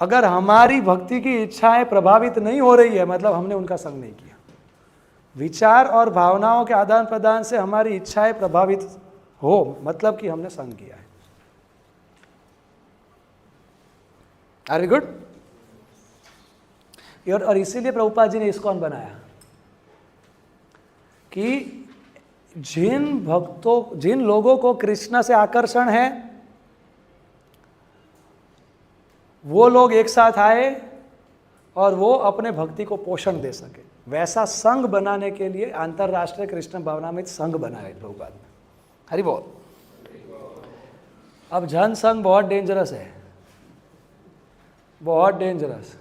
अगर हमारी भक्ति की इच्छाएं प्रभावित नहीं हो रही है, मतलब हमने उनका संग नहीं किया। विचार और भावनाओं के आदान प्रदान से हमारी इच्छाएं प्रभावित हो, मतलब कि हमने संग किया है। Are we good? और इसीलिए प्रभुपाद जी ने इस्कॉन बनाया कि जिन लोगों को कृष्ण से आकर्षण है वो लोग एक साथ आए और वो अपने भक्ति को पोषण दे सके, वैसा संघ बनाने के लिए अंतरराष्ट्रीय कृष्ण भावनामृत संघ बनाए प्रभुपाद ने। हरि बोल। अब जन संघ बहुत डेंजरस है, बहुत डेंजरस।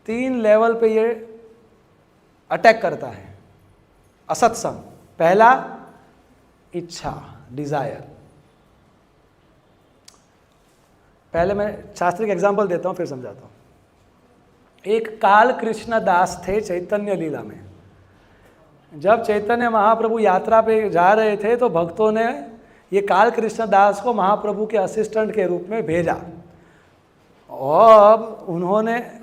3 लेवल पे ये अटैक करता है। असत्संग, पहला इच्छा, डिजायर। पहले मैं शास्त्रिक एग्जाम्पल देता हूँ फिर समझाता हूँ। एक काल कृष्ण दास थे चैतन्य लीला में। जब चैतन्य महाप्रभु यात्रा पे जा रहे थे तो भक्तों ने ये काल कृष्ण दास को महाप्रभु के असिस्टेंट के रूप में भेजा।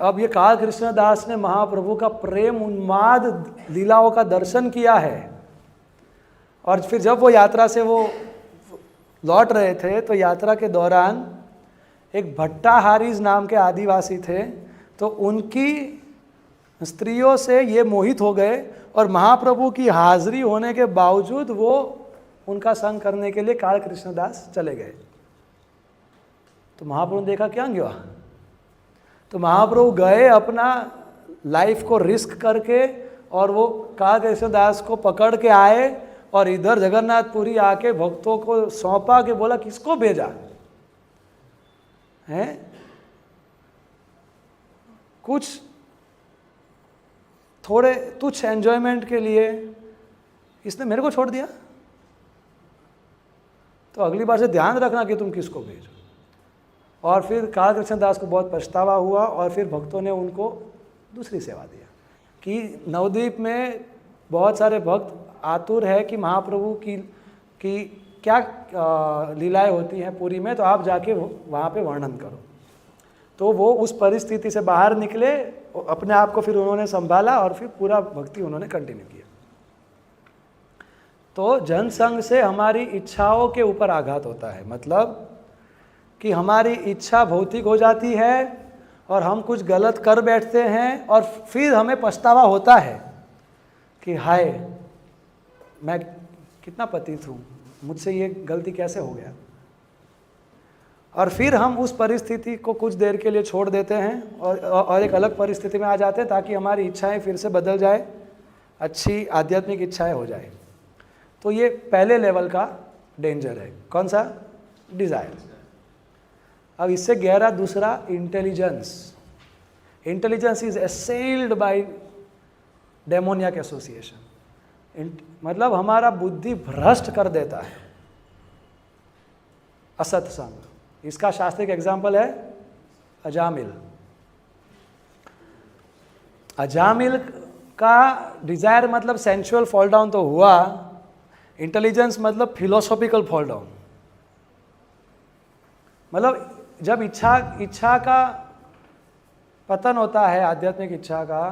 अब ये काल कृष्ण दास ने महाप्रभु का प्रेम उन्माद लीलाओं का दर्शन किया है। और फिर जब वो यात्रा से वो लौट रहे थे तो यात्रा के दौरान एक भट्टाहारीज नाम के आदिवासी थे, तो उनकी स्त्रियों से ये मोहित हो गए और महाप्रभु की हाजिरी होने के बावजूद वो उनका संग करने के लिए काल कृष्णदास चले गए। तो महाप्रभु ने देखा क्या हुआ, तो महाप्रभु गए अपना लाइफ को रिस्क करके और वो काल कृष्णदास को पकड़ के आए और इधर जगन्नाथपुरी आके भक्तों को सौंपा के बोला किसको भेजा है, कुछ थोड़े तुच्छ एंजॉयमेंट के लिए इसने मेरे को छोड़ दिया, तो अगली बार से ध्यान रखना कि तुम किसको भेजो। और फिर काल कृष्णदास को बहुत पछतावा हुआ और फिर भक्तों ने उनको दूसरी सेवा दिया कि नवद्वीप में बहुत सारे भक्त आतुर है कि महाप्रभु की क्या लीलाएं होती हैं पुरी में, तो आप जाके वहाँ पे वर्णन करो। तो वो उस परिस्थिति से बाहर निकले, अपने आप को फिर उन्होंने संभाला और फिर पूरा भक्ति उन्होंने कंटिन्यू किया। तो जनसंघ से हमारी इच्छाओं के ऊपर आघात होता है, मतलब कि हमारी इच्छा भौतिक हो जाती है और हम कुछ गलत कर बैठते हैं और फिर हमें पछतावा होता है कि हाय मैं कितना पतित हूँ, मुझसे ये गलती कैसे हो गया। और फिर हम उस परिस्थिति को कुछ देर के लिए छोड़ देते हैं और एक अलग परिस्थिति में आ जाते हैं ताकि हमारी इच्छाएं फिर से बदल जाए, अच्छी आध्यात्मिक इच्छाएं हो जाए। तो ये पहले लेवल का डेंजर है। कौन सा? डिज़ायर। अब इससे गहरा दूसरा, intelligence. Intelligence is assailed by demoniac association. मतलब हमारा बुद्धि भ्रष्ट कर देता है असत्संग। इसका शास्त्रिक एग्जाम्पल है अजामिल। अजामिल का डिजायर मतलब सेंसुअल फॉल डाउन तो हुआ, इंटेलिजेंस मतलब फिलोसॉफिकल फॉल डाउन। मतलब जब इच्छा का पतन होता है, आध्यात्मिक इच्छा का,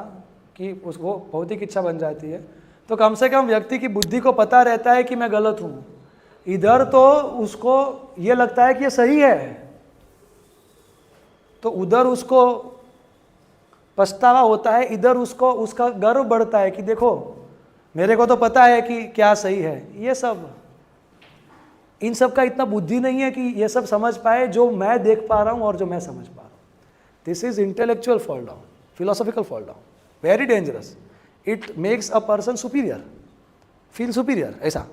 कि उसको भौतिक इच्छा बन जाती है, तो कम से कम व्यक्ति की बुद्धि को पता रहता है कि मैं गलत हूँ। इधर तो उसको ये लगता है कि ये सही है, तो उधर उसको पछतावा होता है, इधर उसको उसका गर्व बढ़ता है कि देखो मेरे को तो पता है कि क्या सही है। ये सब, इन सब का इतना बुद्धि नहीं है कि ये सब समझ पाए जो मैं देख पा रहा हूँ और जो मैं समझ पा रहा हूँ। This is intellectual fall down, philosophical fall down, very dangerous. It makes a person superior, feel superior ऐसा।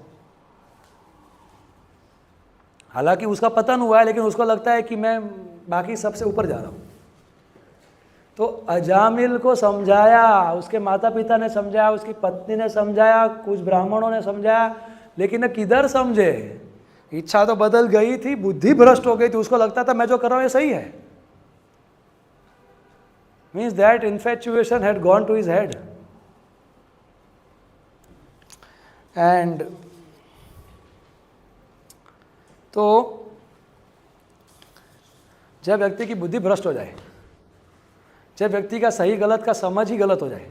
हालांकि उसका पतन हुआ है लेकिन उसको लगता है कि मैं बाकी सबसे ऊपर जा रहा हूँ। तो अजामिल को समझाया, उसके माता पिता ने समझाया, उसकी पत्नी ने समझाया, कुछ ब्राह्मणों ने समझाया, लेकिन न किधर समझे। इच्छा तो बदल गई थी, बुद्धि भ्रष्ट हो गई थी, उसको लगता था मैं जो कर रहा हूँ ये सही है। Means that infatuation had gone to his head. And तो जब व्यक्ति की बुद्धि भ्रष्ट हो जाए, जब व्यक्ति का सही गलत का समझ ही गलत हो जाए,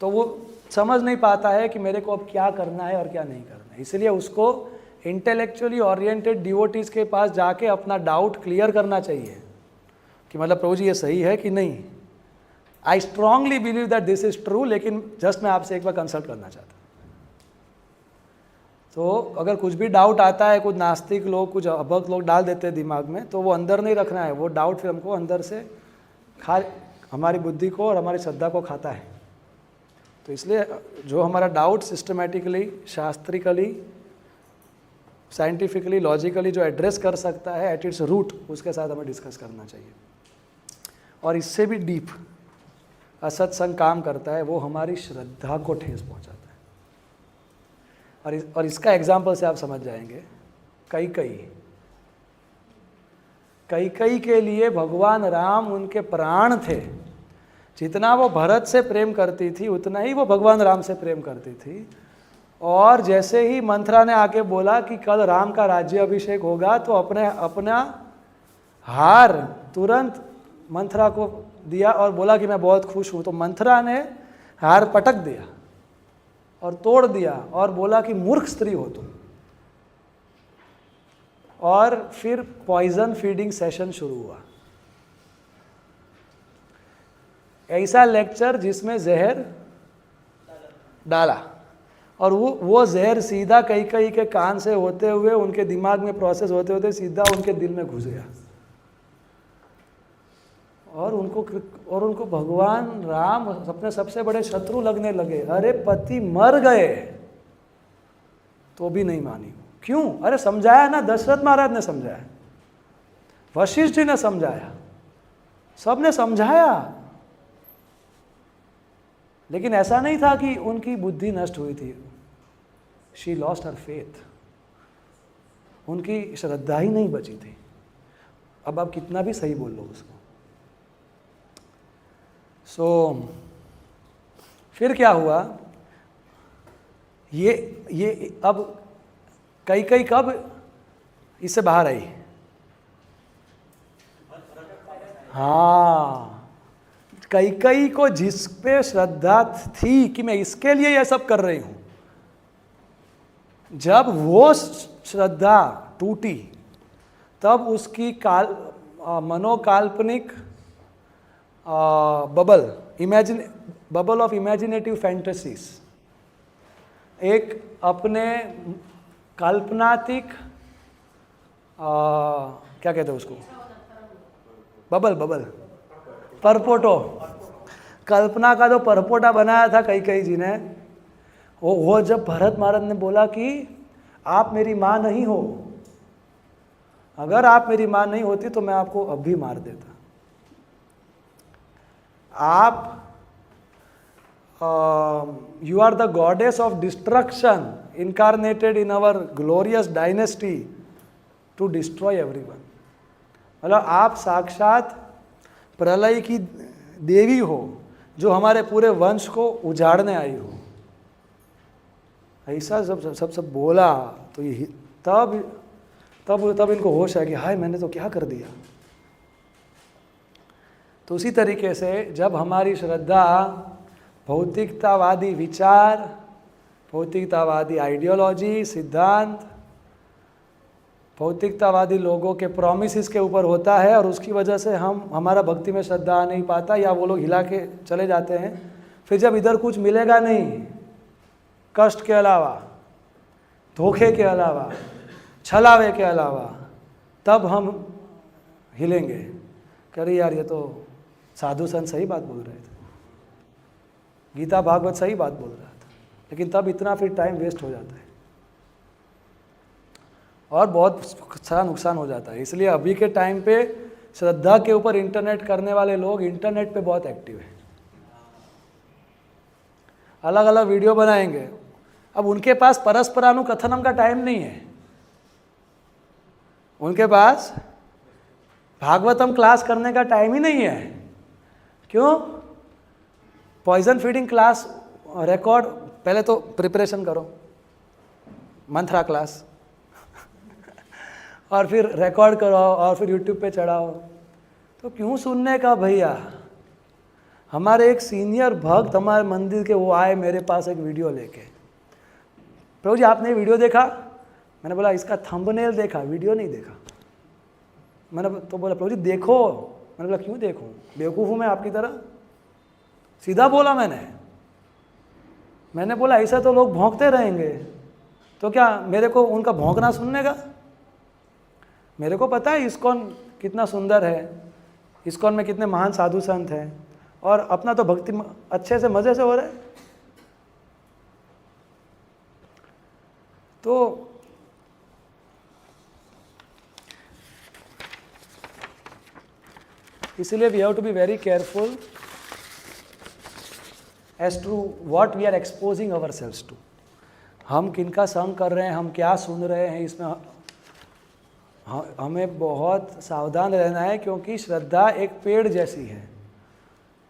तो वो समझ नहीं पाता है कि मेरे को अब क्या करना है और क्या नहीं करना है। इसलिए उसको इंटेलेक्चुअली ओरिएंटेड डिवोटीज के पास जाके अपना डाउट क्लियर करना चाहिए कि मतलब प्रभु जी ये सही है कि नहीं। I strongly believe that this is true, लेकिन जस्ट मैं आपसे एक बार कंसल्ट करना चाहता हूँ। तो अगर कुछ भी डाउट आता है, कुछ नास्तिक लोग, कुछ अभक्त लोग डाल देते हैं दिमाग में, तो वो अंदर नहीं रखना है। वो डाउट फिर हमको अंदर से हमारी बुद्धि को और हमारी श्रद्धा को खाता है। तो इसलिए जो हमारा डाउट सिस्टमेटिकली, शास्त्रिकली, साइंटिफिकली, लॉजिकली जो एड्रेस कर सकता है एट इट्स रूट, उसके साथ हमें डिस्कस करना चाहिए। और इससे भी डीप असत्संग काम करता है, वो हमारी श्रद्धा को ठेस पहुंचाता है। और इसका एग्जाम्पल से आप समझ जाएंगे। कैकेयी के लिए भगवान राम उनके प्राण थे। जितना वो भरत से प्रेम करती थी उतना ही वो भगवान राम से प्रेम करती थी। और जैसे ही मंथरा ने आके बोला कि कल राम का राज्य अभिषेक होगा, तो अपना हार तुरंत मंथरा को दिया और बोला कि मैं बहुत खुश हूँ। तो मंथरा ने हार पटक दिया और तोड़ दिया और बोला कि मूर्ख स्त्री हो तुम। और फिर पॉइजन फीडिंग सेशन शुरू हुआ। ऐसा लेक्चर जिसमें जहर डाला और वो जहर सीधा कैकेयी के कान से होते हुए उनके दिमाग में प्रोसेस होते होते सीधा उनके दिल में घुस गया। और उनको भगवान राम अपने सबसे बड़े शत्रु लगने लगे। अरे पति मर गए तो भी नहीं मानी। क्यों? अरे समझाया ना, दशरथ महाराज ने समझाया, वशिष्ठ जी ने समझाया, सबने समझाया, लेकिन ऐसा नहीं था कि उनकी बुद्धि नष्ट हुई थी। She lost her faith. उनकी श्रद्धा ही नहीं बची थी। अब आप कितना भी सही बोल लो उसको। फिर क्या हुआ? ये अब कैकेयी कब इससे बाहर आई? हाँ, कैकेयी को जिस पे श्रद्धा थी कि मैं इसके लिए यह सब कर रही हूं, जब वो श्रद्धा टूटी तब उसकी मनोकाल्पनिक बबल ऑफ इमेजिनेटिव फैंटेसीज, एक अपने काल्पनातिक क्या कहते हैं उसको, बबल परपोटो, कल्पना का जो परपोटा बनाया था कई जी ने, वो जब भरत महाराज ने बोला कि आप मेरी माँ नहीं हो, अगर आप मेरी माँ नहीं होती तो मैं आपको अब भी मार देता, आप you are the goddess of destruction incarnated in our glorious dynasty to destroy everyone। मतलब आप साक्षात प्रलय की देवी हो जो हमारे पूरे वंश को उजाड़ने आई हो। ऐसा सब बोला तो ये तब इनको होश है कि हाय मैंने तो क्या कर दिया। तो उसी तरीके से जब हमारी श्रद्धा भौतिकतावादी विचार, भौतिकतावादी आइडियोलॉजी, सिद्धांत, भौतिकतावादी लोगों के प्रॉमिसेस के ऊपर होता है और उसकी वजह से हमारा भक्ति में श्रद्धा आ नहीं पाता, या वो लोग हिला के चले जाते हैं। फिर जब इधर कुछ मिलेगा नहीं, कष्ट के अलावा, धोखे के अलावा, छलावे के अलावा, तब हम हिलेंगे, कह यार ये तो साधु संत सही बात बोल रहे थे, गीता भागवत सही बात बोल रहा था, लेकिन तब इतना फिर टाइम वेस्ट हो जाता है और बहुत सारा नुकसान हो जाता है। इसलिए अभी के टाइम पे श्रद्धा के ऊपर इंटरनेट करने वाले लोग इंटरनेट पे बहुत एक्टिव हैं, अलग अलग वीडियो बनाएंगे। अब उनके पास परस्परानुकथनम का टाइम नहीं है, उनके पास भागवतम क्लास करने का टाइम ही नहीं है। क्यों? पॉइजन फीडिंग क्लास रिकॉर्ड, पहले तो प्रिपरेशन करो, मंत्रा क्लास और फिर रिकॉर्ड करो और फिर यूट्यूब पे चढ़ाओ। तो क्यों सुनने का भैया? हमारे एक सीनियर भक्त हमारे मंदिर के वो आए मेरे पास एक वीडियो लेके, प्रभु जी आपने वीडियो देखा? मैंने बोला इसका थंबनेल देखा, वीडियो नहीं देखा। मैंने तो बोला प्रभु जी देखो। मैंने बोला क्यों देखूं, बेवकूफ़ हूँ मैं आपकी तरह? सीधा बोला मैंने बोला ऐसा तो लोग भौंकते रहेंगे, तो क्या मेरे को उनका भौंकना सुनने का? मेरे को पता है इस्कॉन कितना सुंदर है, इस्कॉन में कितने महान साधु संत हैं, और अपना तो भक्ति अच्छे से मज़े से हो रहा है। तो इसलिए we have to be very careful as to what we are exposing our selves to. हम किनका संग कर रहे हैं, हम क्या सुन रहे हैं, इसमें हमें बहुत सावधान रहना है, क्योंकि श्रद्धा एक पेड़ जैसी है,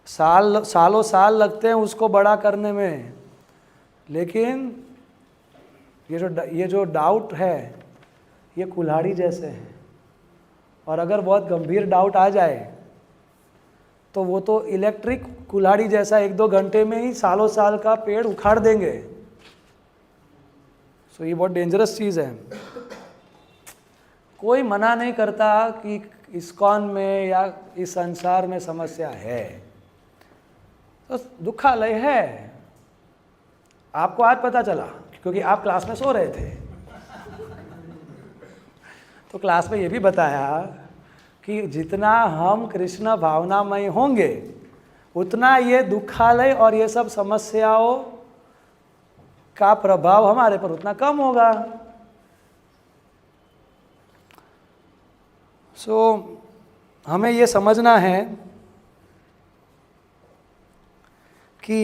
सालों साल लगते हैं उसको बड़ा करने में, लेकिन ये जो डाउट है ये कुल्हाड़ी जैसे है, और अगर बहुत गंभीर डाउट आ जाए तो वो तो इलेक्ट्रिक कुल्हाड़ी जैसा 1-2 घंटे में ही सालों साल का पेड़ उखाड़ देंगे। सो ये बहुत डेंजरस चीज़ है। कोई मना नहीं करता कि इस्कॉन में या इस संसार में समस्या है, तो दुखालय है। आपको आज पता चला क्योंकि आप क्लास में सो रहे थे। तो क्लास में ये भी बताया कि जितना हम कृष्ण भावनामय होंगे उतना ये दुखालय और ये सब समस्याओं का प्रभाव हमारे पर उतना कम होगा। हमें ये समझना है कि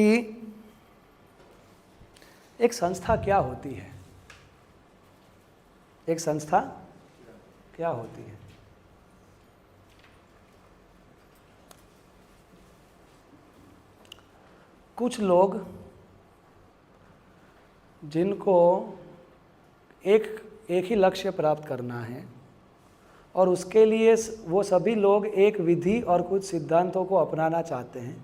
एक संस्था क्या होती है, एक संस्था क्या होती है। कुछ लोग जिनको एक ही लक्ष्य प्राप्त करना है और उसके लिए वो सभी लोग एक विधि और कुछ सिद्धांतों को अपनाना चाहते हैं,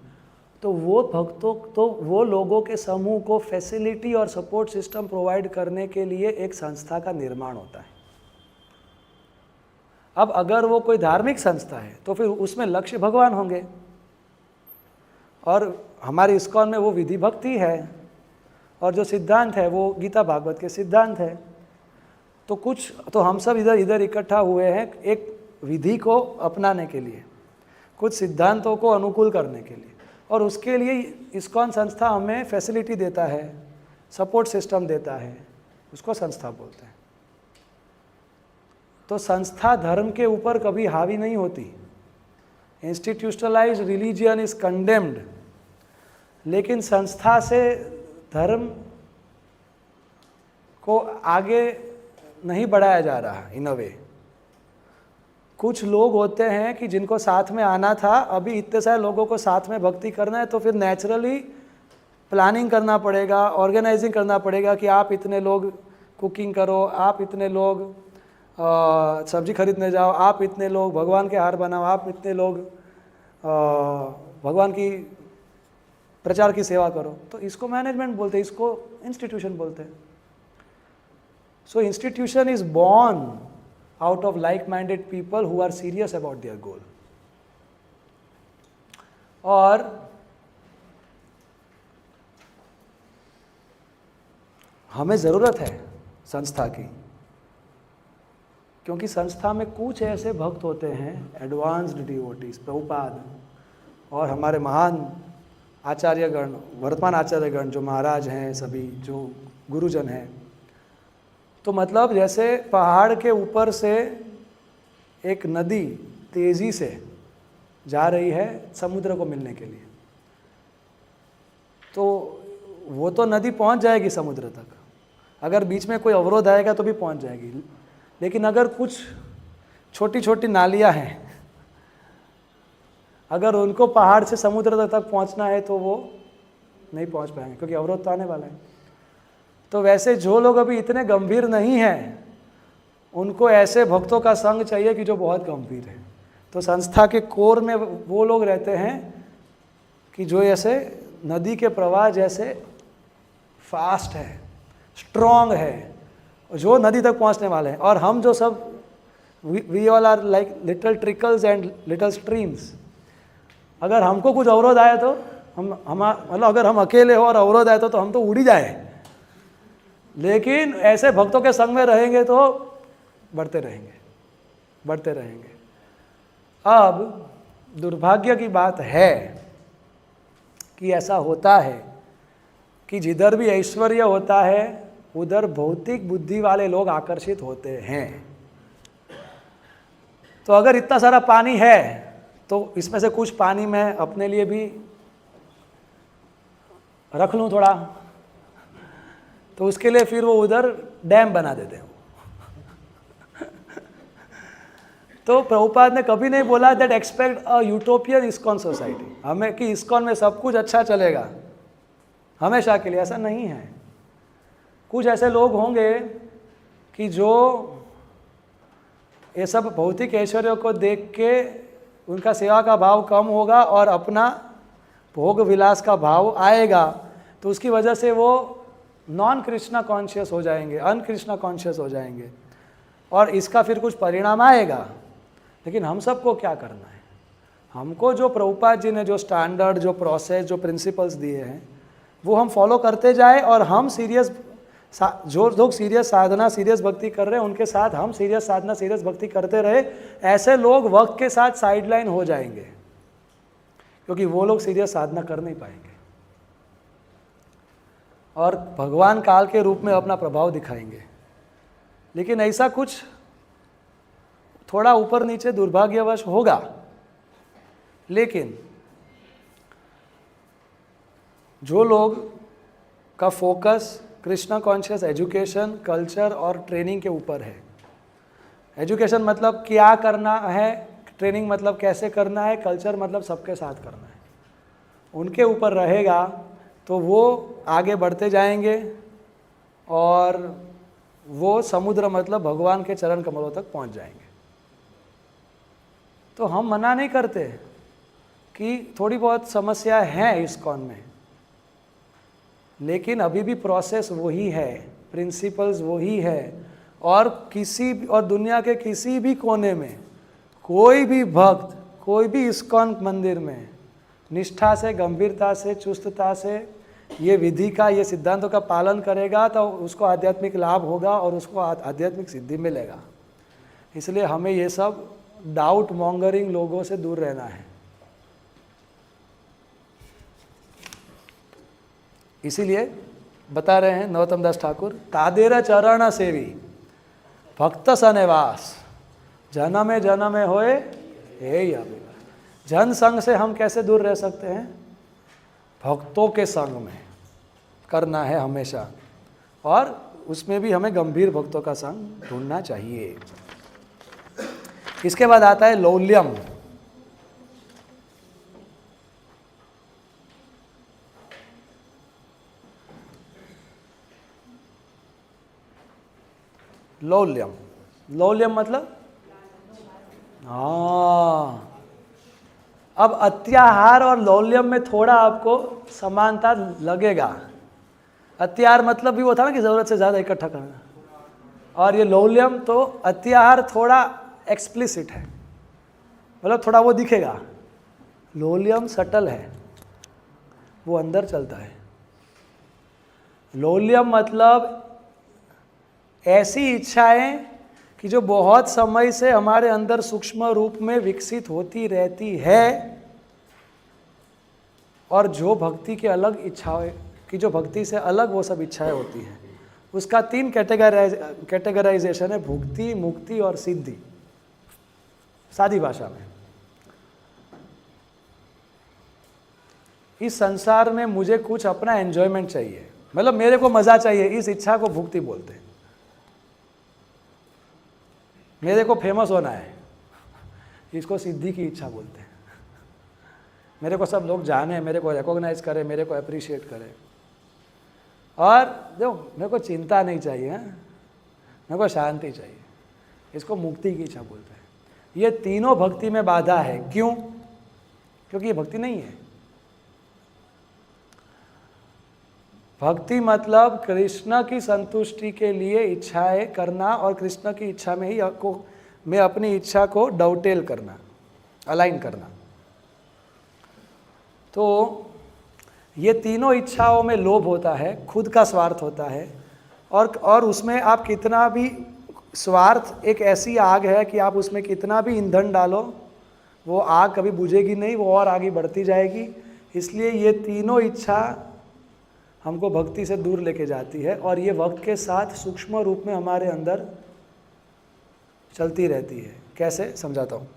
तो वो लोगों के समूह को फैसिलिटी और सपोर्ट सिस्टम प्रोवाइड करने के लिए एक संस्था का निर्माण होता है। अब अगर वो कोई धार्मिक संस्था है तो फिर उसमें लक्ष्य भगवान होंगे, और हमारी इस्कॉन में वो विधि भक्ति है, और जो सिद्धांत है वो गीता भागवत के सिद्धांत है। तो हम सब इधर इकट्ठा हुए हैं एक विधि को अपनाने के लिए, कुछ सिद्धांतों को अनुकूल करने के लिए, और उसके लिए इस्कॉन संस्था हमें फैसिलिटी देता है, सपोर्ट सिस्टम देता है, उसको संस्था बोलते हैं। तो संस्था धर्म के ऊपर कभी हावी नहीं होती। इंस्टीट्यूशनलाइज्ड रिलीजियन इज कंडेम्ड, लेकिन संस्था से धर्म को आगे नहीं बढ़ाया जा रहा इन अ वे। कुछ लोग होते हैं कि जिनको साथ में आना था, अभी इतने सारे लोगों को साथ में भक्ति करना है, तो फिर नेचुरली प्लानिंग करना पड़ेगा, ऑर्गेनाइजिंग करना पड़ेगा कि आप इतने लोग कुकिंग करो, आप इतने लोग सब्जी खरीदने जाओ, आप इतने लोग भगवान के हार बनाओ, आप इतने लोग भगवान की प्रचार की सेवा करो। तो इसको मैनेजमेंट बोलते हैं, इसको इंस्टीट्यूशन बोलते हैं। So institution is born out of like-minded people who are serious about their goal. और हमें ज़रूरत है संस्था की, क्योंकि संस्था में कुछ ऐसे भक्त होते हैं, एडवांस्ड डिवोटीज, प्रभुपाद और हमारे महान आचार्यगण, वर्तमान आचार्यगण जो महाराज हैं, सभी जो गुरुजन हैं। तो मतलब जैसे पहाड़ के ऊपर से एक नदी तेज़ी से जा रही है समुद्र को मिलने के लिए, तो वो तो नदी पहुंच जाएगी समुद्र तक, अगर बीच में कोई अवरोध आएगा तो भी पहुंच जाएगी। लेकिन अगर कुछ छोटी छोटी नालियां हैं, अगर उनको पहाड़ से समुद्र तक पहुंचना है तो वो नहीं पहुंच पाएंगे, क्योंकि अवरोध तो आने वाला है। तो वैसे जो लोग अभी इतने गंभीर नहीं हैं, उनको ऐसे भक्तों का संग चाहिए कि जो बहुत गंभीर है। तो संस्था के कोर में वो लोग रहते हैं कि जो ऐसे नदी के प्रवाह जैसे फास्ट है, स्ट्रॉन्ग है, जो नदी तक पहुंचने वाले हैं। और हम जो सब we all are like little trickles and little streams. अगर हमको कुछ अवरोध आया तो मतलब अगर हम अकेले हो और अवरोध आया तो हम तो उड़ ही जाए, लेकिन ऐसे भक्तों के संग में रहेंगे तो बढ़ते रहेंगे, बढ़ते रहेंगे। अब दुर्भाग्य की बात है कि ऐसा होता है कि जिधर भी ऐश्वर्य होता है उधर भौतिक बुद्धि वाले लोग आकर्षित होते हैं। तो अगर इतना सारा पानी है तो इसमें से कुछ पानी मैं अपने लिए भी रख लूँ थोड़ा, तो उसके लिए फिर वो उधर डैम बना देते हैं। तो प्रभुपाद ने कभी नहीं बोला that expect a utopian ISKCON society, हमें कि इस्कॉन में सब कुछ अच्छा चलेगा हमेशा के लिए, ऐसा नहीं है। कुछ ऐसे लोग होंगे कि जो ये सब भौतिक ऐश्वर्य को देख के उनका सेवा का भाव कम होगा और अपना भोग विलास का भाव आएगा, तो उसकी वजह से वो नॉन कृष्णा कॉन्शियस हो जाएंगे, अनकृष्णा कॉन्शियस हो जाएंगे, और इसका फिर कुछ परिणाम आएगा। लेकिन हम सबको क्या करना है? हमको जो प्रभुपाद जी ने जो स्टैंडर्ड, जो प्रोसेस, जो प्रिंसिपल्स दिए हैं वो हम फॉलो करते जाए, और हम सीरियस, जो लोग सीरियस साधना, सीरियस भक्ति कर रहे हैं उनके साथ हम सीरियस साधना, सीरियस भक्ति करते रहे। ऐसे लोग वक्त के साथ साइडलाइन हो जाएंगे, क्योंकि वो लोग सीरियस साधना कर नहीं पाएंगे और भगवान काल के रूप में अपना प्रभाव दिखाएंगे। लेकिन ऐसा कुछ थोड़ा ऊपर नीचे दुर्भाग्यवश होगा। लेकिन जो लोग का focus Krishna conscious education, culture और ट्रेनिंग के ऊपर है, एजुकेशन मतलब क्या करना है, ट्रेनिंग मतलब कैसे करना है, कल्चर मतलब सबके साथ करना है, उनके ऊपर रहेगा तो वो आगे बढ़ते जाएंगे और वो समुद्र मतलब भगवान के चरण कमलों तक पहुंच जाएंगे। तो हम मना नहीं करते कि थोड़ी बहुत समस्या है इस्कॉन में, लेकिन अभी भी प्रोसेस वही है, प्रिंसिपल्स वही है। और दुनिया के किसी भी कोने में कोई भी भक्त कोई भी इस्कॉन मंदिर में निष्ठा से, गंभीरता से, चुस्तता से ये विधि का, ये सिद्धांतों का पालन करेगा तो उसको आध्यात्मिक लाभ होगा और उसको आध्यात्मिक सिद्धि मिलेगा। इसलिए हमें ये सब डाउट मॉन्गरिंग लोगों से दूर रहना है। इसीलिए बता रहे हैं नरोत्तम दास ठाकुर, तादेर चरण सेवी भक्त सनिवास जनमे जनमे होए हे अभिलाष। जन संग से हम कैसे दूर रह सकते हैं? भक्तों के संग में करना है हमेशा, और उसमें भी हमें गंभीर भक्तों का संग ढूंढना चाहिए। इसके बाद आता है लौल्यम। लौल्यम, लौल्यम मतलब हाँ, अब अत्याहार और लौल्यम में थोड़ा आपको समानता लगेगा। अत्याहार मतलब भी वो था ना कि जरूरत से ज़्यादा इकट्ठा करना, और ये लौल्यम तो अत्याहार थोड़ा एक्सप्लिसिट है, मतलब थोड़ा वो दिखेगा। लौल्यम सटल है, वो अंदर चलता है। लौल्यम मतलब ऐसी इच्छाएं कि जो बहुत समय से हमारे अंदर सूक्ष्म रूप में विकसित होती रहती है, और जो भक्ति के अलग इच्छाएं कि जो भक्ति से अलग वो सब इच्छाएं होती हैं। उसका 3 कैटेगराइजेशन है, भुक्ति, मुक्ति और सिद्धि, सादी भाषा में। इस संसार में मुझे कुछ अपना एंजॉयमेंट चाहिए, मतलब मेरे को मजा चाहिए, इस इच्छा को भुक्ति बोलते हैं। मेरे को फेमस होना है, इसको सिद्धि की इच्छा बोलते हैं। मेरे को सब लोग जाने, मेरे को रिकॉग्नाइज करें, मेरे को अप्रिशिएट करें, और देखो मेरे को चिंता नहीं चाहिए, मेरे को शांति चाहिए, इसको मुक्ति की इच्छा बोलते हैं। ये तीनों भक्ति में बाधा है। क्यों? क्योंकि ये भक्ति नहीं है। भक्ति मतलब कृष्ण की संतुष्टि के लिए इच्छाएं करना, और कृष्ण की इच्छा में ही मैं अपनी इच्छा को डवटेल करना, अलाइन करना। तो ये तीनों इच्छाओं में लोभ होता है, खुद का स्वार्थ होता है, और उसमें आप कितना भी, स्वार्थ एक ऐसी आग है कि आप उसमें कितना भी ईंधन डालो वो आग कभी बुझेगी नहीं, वो और आगे बढ़ती जाएगी। इसलिए ये तीनों इच्छा हमको भक्ति से दूर लेके जाती है, और ये वक्त के साथ सूक्ष्म रूप में हमारे अंदर चलती रहती है। कैसे समझाता हूँ।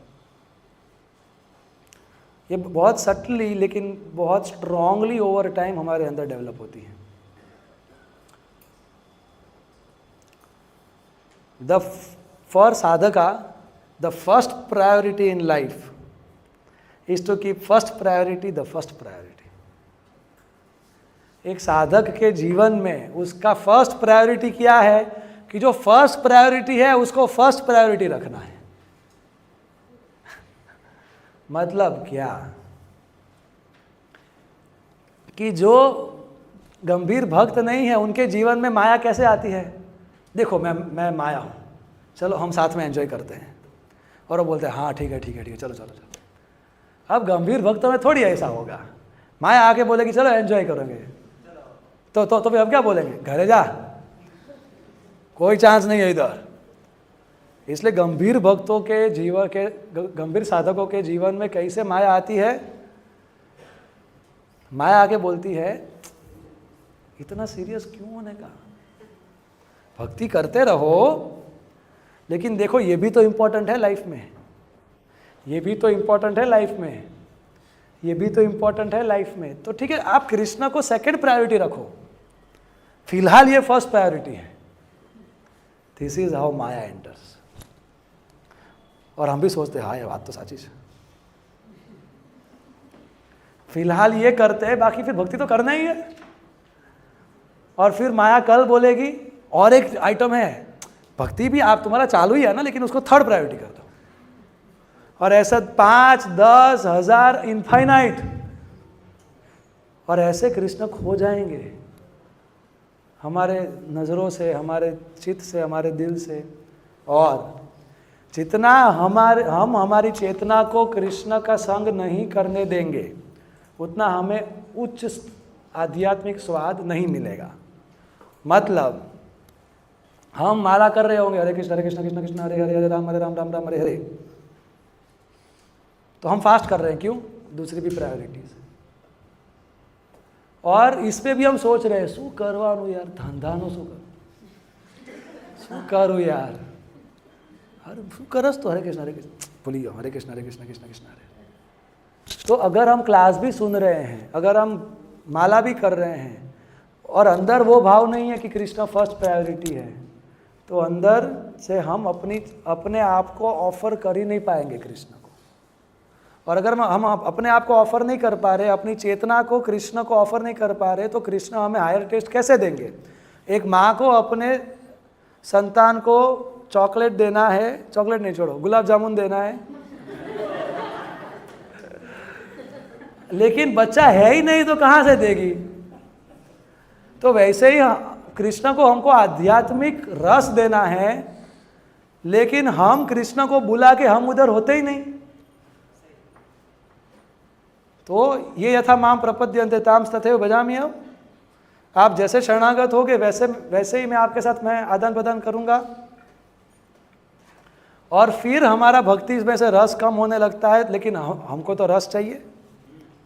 ये बहुत सटली लेकिन बहुत स्ट्रांगली ओवर टाइम हमारे अंदर डेवलप होती है। For sadhaka the first priority in life is to keep first priority the first priority. एक साधक के जीवन में उसका फर्स्ट प्रायोरिटी क्या है कि जो फर्स्ट प्रायोरिटी है उसको फर्स्ट प्रायोरिटी रखना है। मतलब क्या कि जो गंभीर भक्त नहीं है उनके जीवन में माया कैसे आती है? देखो मैं माया हूँ, चलो हम साथ में एंजॉय करते हैं, और वो बोलते हैं हाँ ठीक है ठीक है ठीक है चलो चलो चलो। अब गंभीर भक्तों में थोड़ी ऐसा होगा, माया आके बोलेगी चलो एंजॉय करेंगे, तो फिर हम क्या बोलेंगे? घरे जा, कोई चांस नहीं है इधर। इसलिए गंभीर भक्तों के जीवन के, गंभीर साधकों के जीवन में कैसे माया आती है? माया आके बोलती है इतना सीरियस क्यों होने का, भक्ति करते रहो, लेकिन देखो ये भी तो इम्पोर्टेंट है लाइफ में, ये भी तो इम्पोर्टेंट है लाइफ में, ये भी तो इम्पोर्टेंट है लाइफ में। तो ठीक है, आप कृष्ण को सेकंड प्रायोरिटी रखो, फिलहाल ये फर्स्ट प्रायोरिटी है। This is how Maya enters. और हम भी सोचते हैं हाँ ये बात तो सच्ची है, फिलहाल ये करते हैं, बाकी फिर भक्ति तो करना ही है। और फिर माया कल बोलेगी और एक आइटम है, भक्ति भी आप तुम्हारा चालू ही है ना, लेकिन उसको थर्ड प्रायोरिटी कर दो। और ऐसा 5, 10, 1000 इनफाइनाइट, और ऐसे कृष्ण खो जाएंगे हमारे नज़रों से, हमारे चित्त से, हमारे दिल से। और जितना हम हमारी चेतना को कृष्ण का संग नहीं करने देंगे, उतना हमें उच्च आध्यात्मिक स्वाद नहीं मिलेगा। मतलब हम माला कर रहे होंगे, हरे कृष्ण कृष्ण कृष्ण हरे हरे, हरे राम राम राम हरे हरे, तो हम फास्ट कर रहे हैं। क्यों? दूसरी भी प्रायोरिटीज। और इस पे भी हम सोच रहे हैं शू करवानु यार, धंधानो शू करूँ यार, अरे शू करस तो हरे कृष्ण बोलियो, हरे कृष्ण कृष्ण कृष्ण हरे। तो अगर हम क्लास भी सुन रहे हैं, अगर हम माला भी कर रहे हैं, और अंदर वो भाव नहीं है कि कृष्ण फर्स्ट प्रायोरिटी है, तो अंदर से हम अपने आप को ऑफर कर ही नहीं पाएंगे कृष्ण को। और अगर हम अपने आप को ऑफर नहीं कर पा रहे, अपनी चेतना को कृष्ण को ऑफर नहीं कर पा रहे, तो कृष्ण हमें हायर टेस्ट कैसे देंगे? एक माँ को अपने संतान को चॉकलेट देना है, चॉकलेट नहीं छोड़ो, गुलाब जामुन देना है, लेकिन बच्चा है ही नहीं तो कहाँ से देगी? तो वैसे ही कृष्ण को हमको आध्यात्मिक रस देना है, लेकिन हम कृष्ण को बुला के हम उधर होते ही नहीं। तो ये यथा माम प्रपद्यन्ते ताम तथैव भजामि। आप जैसे शरणागत होगे वैसे ही मैं आपके साथ मैं आदान प्रदान करूंगा। और फिर हमारा भक्ति में से रस कम होने लगता है, लेकिन हमको तो रस चाहिए,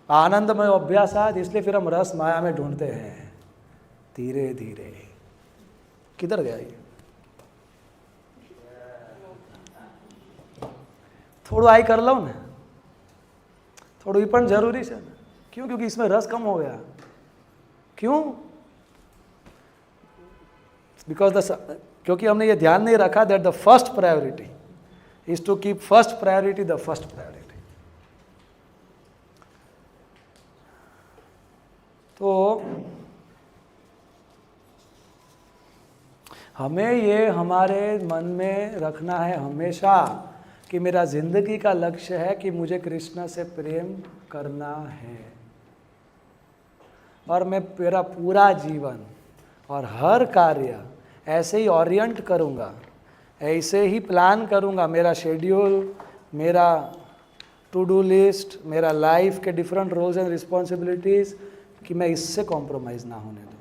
आनंदमय अभ्यासाद, इसलिए फिर हम रस माया में ढूंढते हैं धीरे धीरे। किधर गया ये? थोड़ा आई कर लो ना, थोड़ा ही पण जरूरी है ना। क्यों? क्योंकि इसमें रस कम हो गया। क्यों? क्योंकि हमने ये ध्यान नहीं रखा that the first priority is to keep first priority the first priority. तो हमें ये हमारे मन में रखना है हमेशा कि मेरा जिंदगी का लक्ष्य है कि मुझे कृष्ण से प्रेम करना है, और मैं मेरा पूरा जीवन और हर कार्य ऐसे ही ओरिएंट करूँगा, ऐसे ही प्लान करूँगा। मेरा शेड्यूल, मेरा टू डू लिस्ट, मेरा लाइफ के डिफरेंट रोल्स एंड रिस्पॉन्सिबिलिटीज़, कि मैं इससे कॉम्प्रोमाइज़ ना होने दूँ।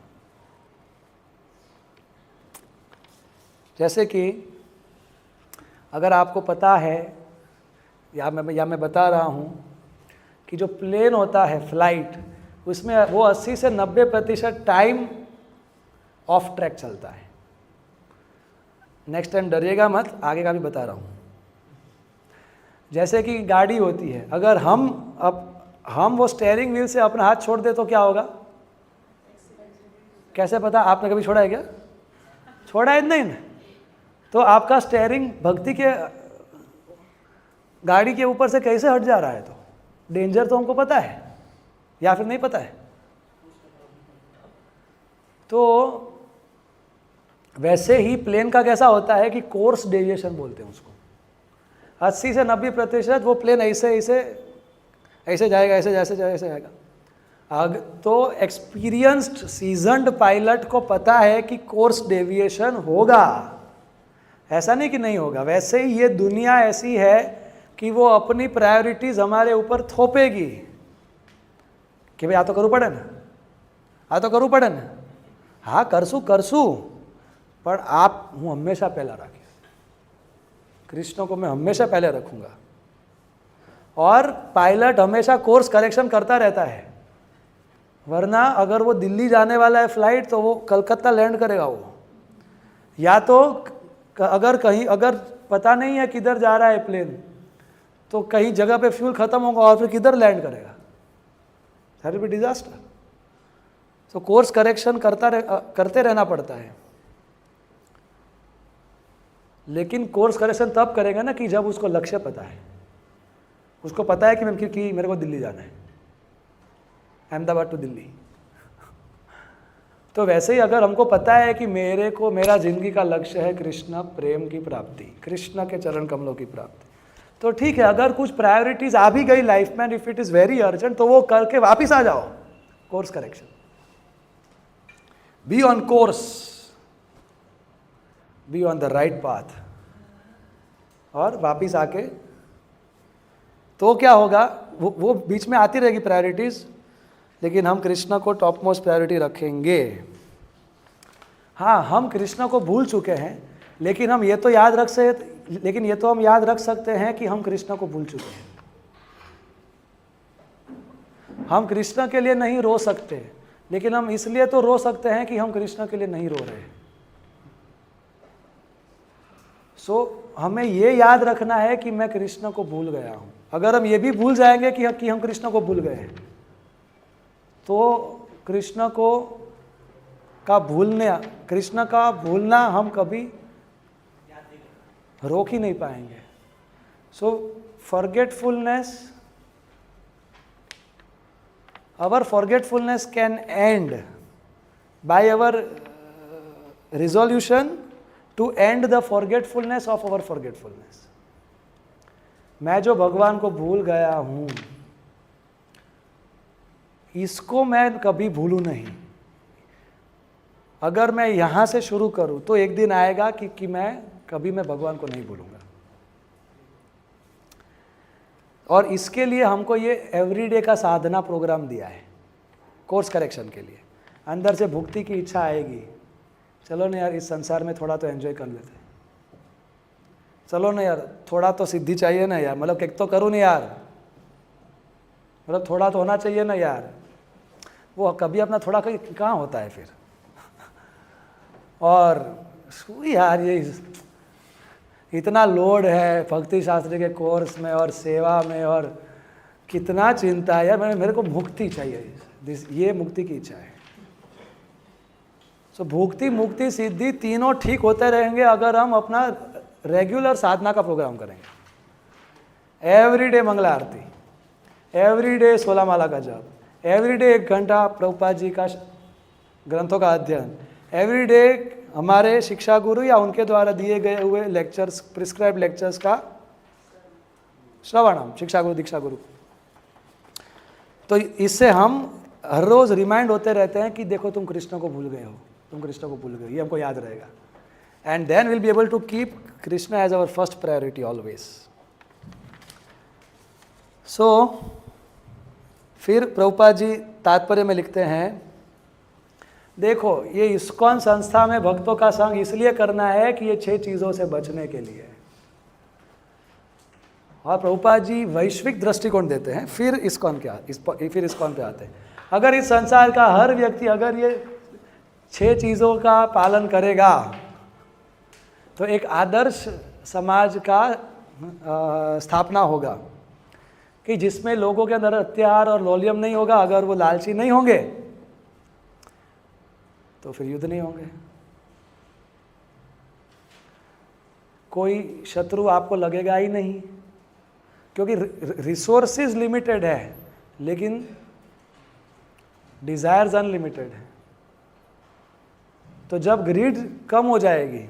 जैसे कि अगर आपको पता है या मैं बता रहा हूँ कि जो प्लेन होता है फ्लाइट, उसमें वो 80 से 90% टाइम ऑफ ट्रैक चलता है। नेक्स्ट टाइम डरिएगा मत, आगे का भी बता रहा हूँ। जैसे कि गाड़ी होती है, अगर हम वो स्टेयरिंग व्हील से अपना हाथ छोड़ दे तो क्या होगा? कैसे पता? आपने कभी छोड़ा है क्या? छोड़ा है नहीं ना? तो आपका स्टेयरिंग भक्ति के गाड़ी के ऊपर से कैसे हट जा रहा है? तो डेंजर तो हमको पता है या फिर नहीं पता है? तो वैसे ही प्लेन का कैसा होता है कि कोर्स डेविएशन बोलते हैं उसको। 80 से 90% वो प्लेन ऐसे जाएगा, ऐसे जाएगा। तो एक्सपीरियंस्ड सीजन्ड पायलट को पता है कि कोर्स डेविएशन होगा, ऐसा नहीं कि नहीं होगा। वैसे ही ये दुनिया ऐसी है कि वो अपनी प्रायोरिटीज हमारे ऊपर थोपेगी कि भाई आ तो करूँ पड़े ना, हाँ करसू, पर आप हूँ हमेशा पहला राखी, कृष्ण को मैं हमेशा पहले रखूँगा। और पायलट हमेशा कोर्स करेक्शन करता रहता है, वरना अगर वो दिल्ली जाने वाला है फ्लाइट तो वो कलकत्ता लैंड करेगा वो। या तो अगर पता नहीं है किधर जा रहा है प्लेन, तो कहीं जगह पे फ्यूल खत्म होगा और फिर किधर लैंड करेगा? That will be disaster. तो कोर्स करेक्शन करते रहना पड़ता है, लेकिन कोर्स करेक्शन तब करेगा ना कि जब उसको लक्ष्य पता है, उसको पता है कि मेरे को दिल्ली जाना है, अहमदाबाद टू दिल्ली। तो वैसे ही अगर हमको पता है कि मेरा जिंदगी का लक्ष्य है कृष्ण प्रेम की प्राप्ति, कृष्ण के चरण कमलों की प्राप्ति, तो ठीक है, अगर कुछ प्रायोरिटीज आ भी गई लाइफ में, if it is very urgent, तो वो करके वापिस आ जाओ, course correction, be on course, be on the right path, और वापिस आके तो क्या होगा, वो बीच में आती रहेगी प्रायोरिटीज, लेकिन हम कृष्ण को टॉप मोस्ट प्रायोरिटी रखेंगे। हाँ, हम कृष्ण को भूल चुके हैं, लेकिन हम ये तो याद रख सकते हैं कि हम कृष्ण को भूल चुके हैं। हम कृष्ण के लिए नहीं रो सकते, लेकिन हम इसलिए तो रो सकते हैं कि हम कृष्ण के लिए नहीं रो रहे। हमें ये याद रखना है कि मैं कृष्ण को भूल गया हूं। अगर हम ये भी भूल जाएंगे कि हम कृष्ण को भूल गए हैं, तो कृष्ण का भूलना हम कभी रोक ही नहीं पाएंगे। our forgetfulness can end by our resolution to end the forgetfulness of our forgetfulness. मैं जो भगवान को भूल गया हूं, इसको मैं कभी भूलूं नहीं। अगर मैं यहां से शुरू करूं तो एक दिन आएगा कि मैं भगवान को नहीं भूलूंगा। और इसके लिए हमको ये एवरीडे का साधना प्रोग्राम दिया है, कोर्स करेक्शन के लिए। अंदर से भुक्ति की इच्छा आएगी, चलो ना यार, इस संसार में थोड़ा तो एंजॉय कर लेते, चलो ना यार, थोड़ा तो सिद्धि चाहिए ना यार, मतलब एक तो करूँ नहीं यार, मतलब थोड़ा तो होना चाहिए ना यार। वो कभी अपना थोड़ा कहाँ होता है फिर। और यार ये इतना लोड है भक्ति शास्त्र के कोर्स में और सेवा में, और कितना चिंता है यार, मेरे को मुक्ति चाहिए, ये मुक्ति की इच्छा है। भुक्ति, मुक्ति, सिद्धि तीनों ठीक होते रहेंगे अगर हम अपना रेगुलर साधना का प्रोग्राम करेंगे। एवरीडे मंगला आरती, एवरीडे 16 माला का जप, एवरीडे 1 घंटा प्रभुपाद जी का ग्रंथों का अध्ययन, एवरीडे हमारे शिक्षा गुरु या उनके द्वारा दिए गए हुए लेक्चर्स, प्रिस्क्राइब लेक्चर्स का श्रवणम, शिक्षा गुरु, दीक्षा गुरु। तो इससे हम हर रोज रिमाइंड होते रहते हैं कि देखो तुम कृष्ण को भूल गए हो, तुम कृष्ण को भूल गए हो, ये हमको याद रहेगा। And then will be able to keep Krishna as our first priority always. फिर प्रभुपाद जी तात्पर्य में लिखते हैं, देखो ये इस्कॉन संस्था में भक्तों का संग इसलिए करना है कि ये 6 चीजों से बचने के लिए। और प्रभुपाद जी वैश्विक दृष्टिकोण देते हैं, फिर इस्कॉन पे आते हैं। अगर इस संसार का हर व्यक्ति अगर ये 6 चीजों का पालन करेगा तो एक आदर्श समाज का स्थापना होगा, कि जिसमें लोगों के अंदर अत्याचार और लोलियम नहीं होगा। अगर वो लालची नहीं होंगे तो फिर युद्ध नहीं होंगे, कोई शत्रु आपको लगेगा ही नहीं, क्योंकि रिसोर्सेज लिमिटेड है लेकिन डिजायर्स अनलिमिटेड है। तो जब ग्रीड कम हो जाएगी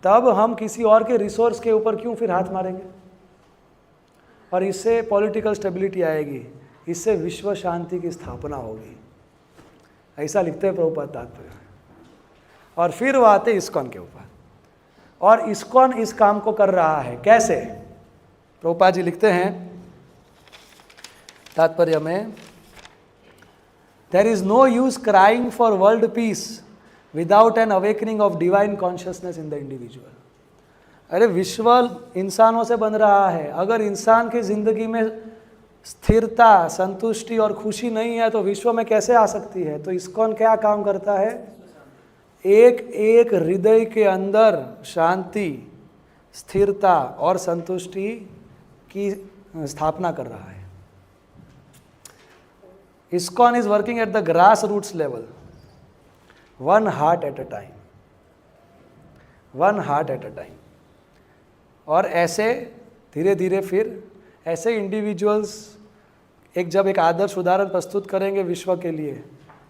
तब हम किसी और के रिसोर्स के ऊपर क्यों फिर हाथ मारेंगे। और इससे पॉलिटिकल स्टेबिलिटी आएगी, इससे विश्व शांति की स्थापना होगी, ऐसा लिखते हैं प्रभुपाद तात्पर्य। और फिर वो आते इस्कॉन के ऊपर, और इस्कॉन इस काम को कर रहा है कैसे। प्रभुपाद जी लिखते हैं तात्पर्य में, there is no use crying for world peace without an awakening of divine consciousness in the individual. अरे विश्व इंसानों से बन रहा है, अगर इंसान की जिंदगी में स्थिरता, संतुष्टि और खुशी नहीं है तो विश्व में कैसे आ सकती है। तो इस्कॉन क्या काम करता है, एक एक हृदय के अंदर शांति, स्थिरता और संतुष्टि की स्थापना कर रहा है। ISKCON is working at the grass roots level, one heart at a time, one heart at a time. और ऐसे धीरे धीरे फिर ऐसे इंडिविजुअल्स जब एक आदर्श उदाहरण प्रस्तुत करेंगे विश्व के लिए,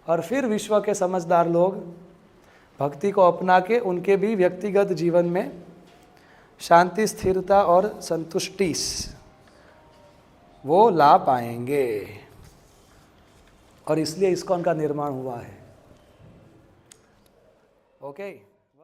और फिर विश्व के समझदार लोग भक्ति को अपना के उनके भी व्यक्तिगत जीवन में शांति, स्थिरता और संतुष्टि वो ला पाएंगे, और इसलिए ISKCON का निर्माण हुआ है। ओके।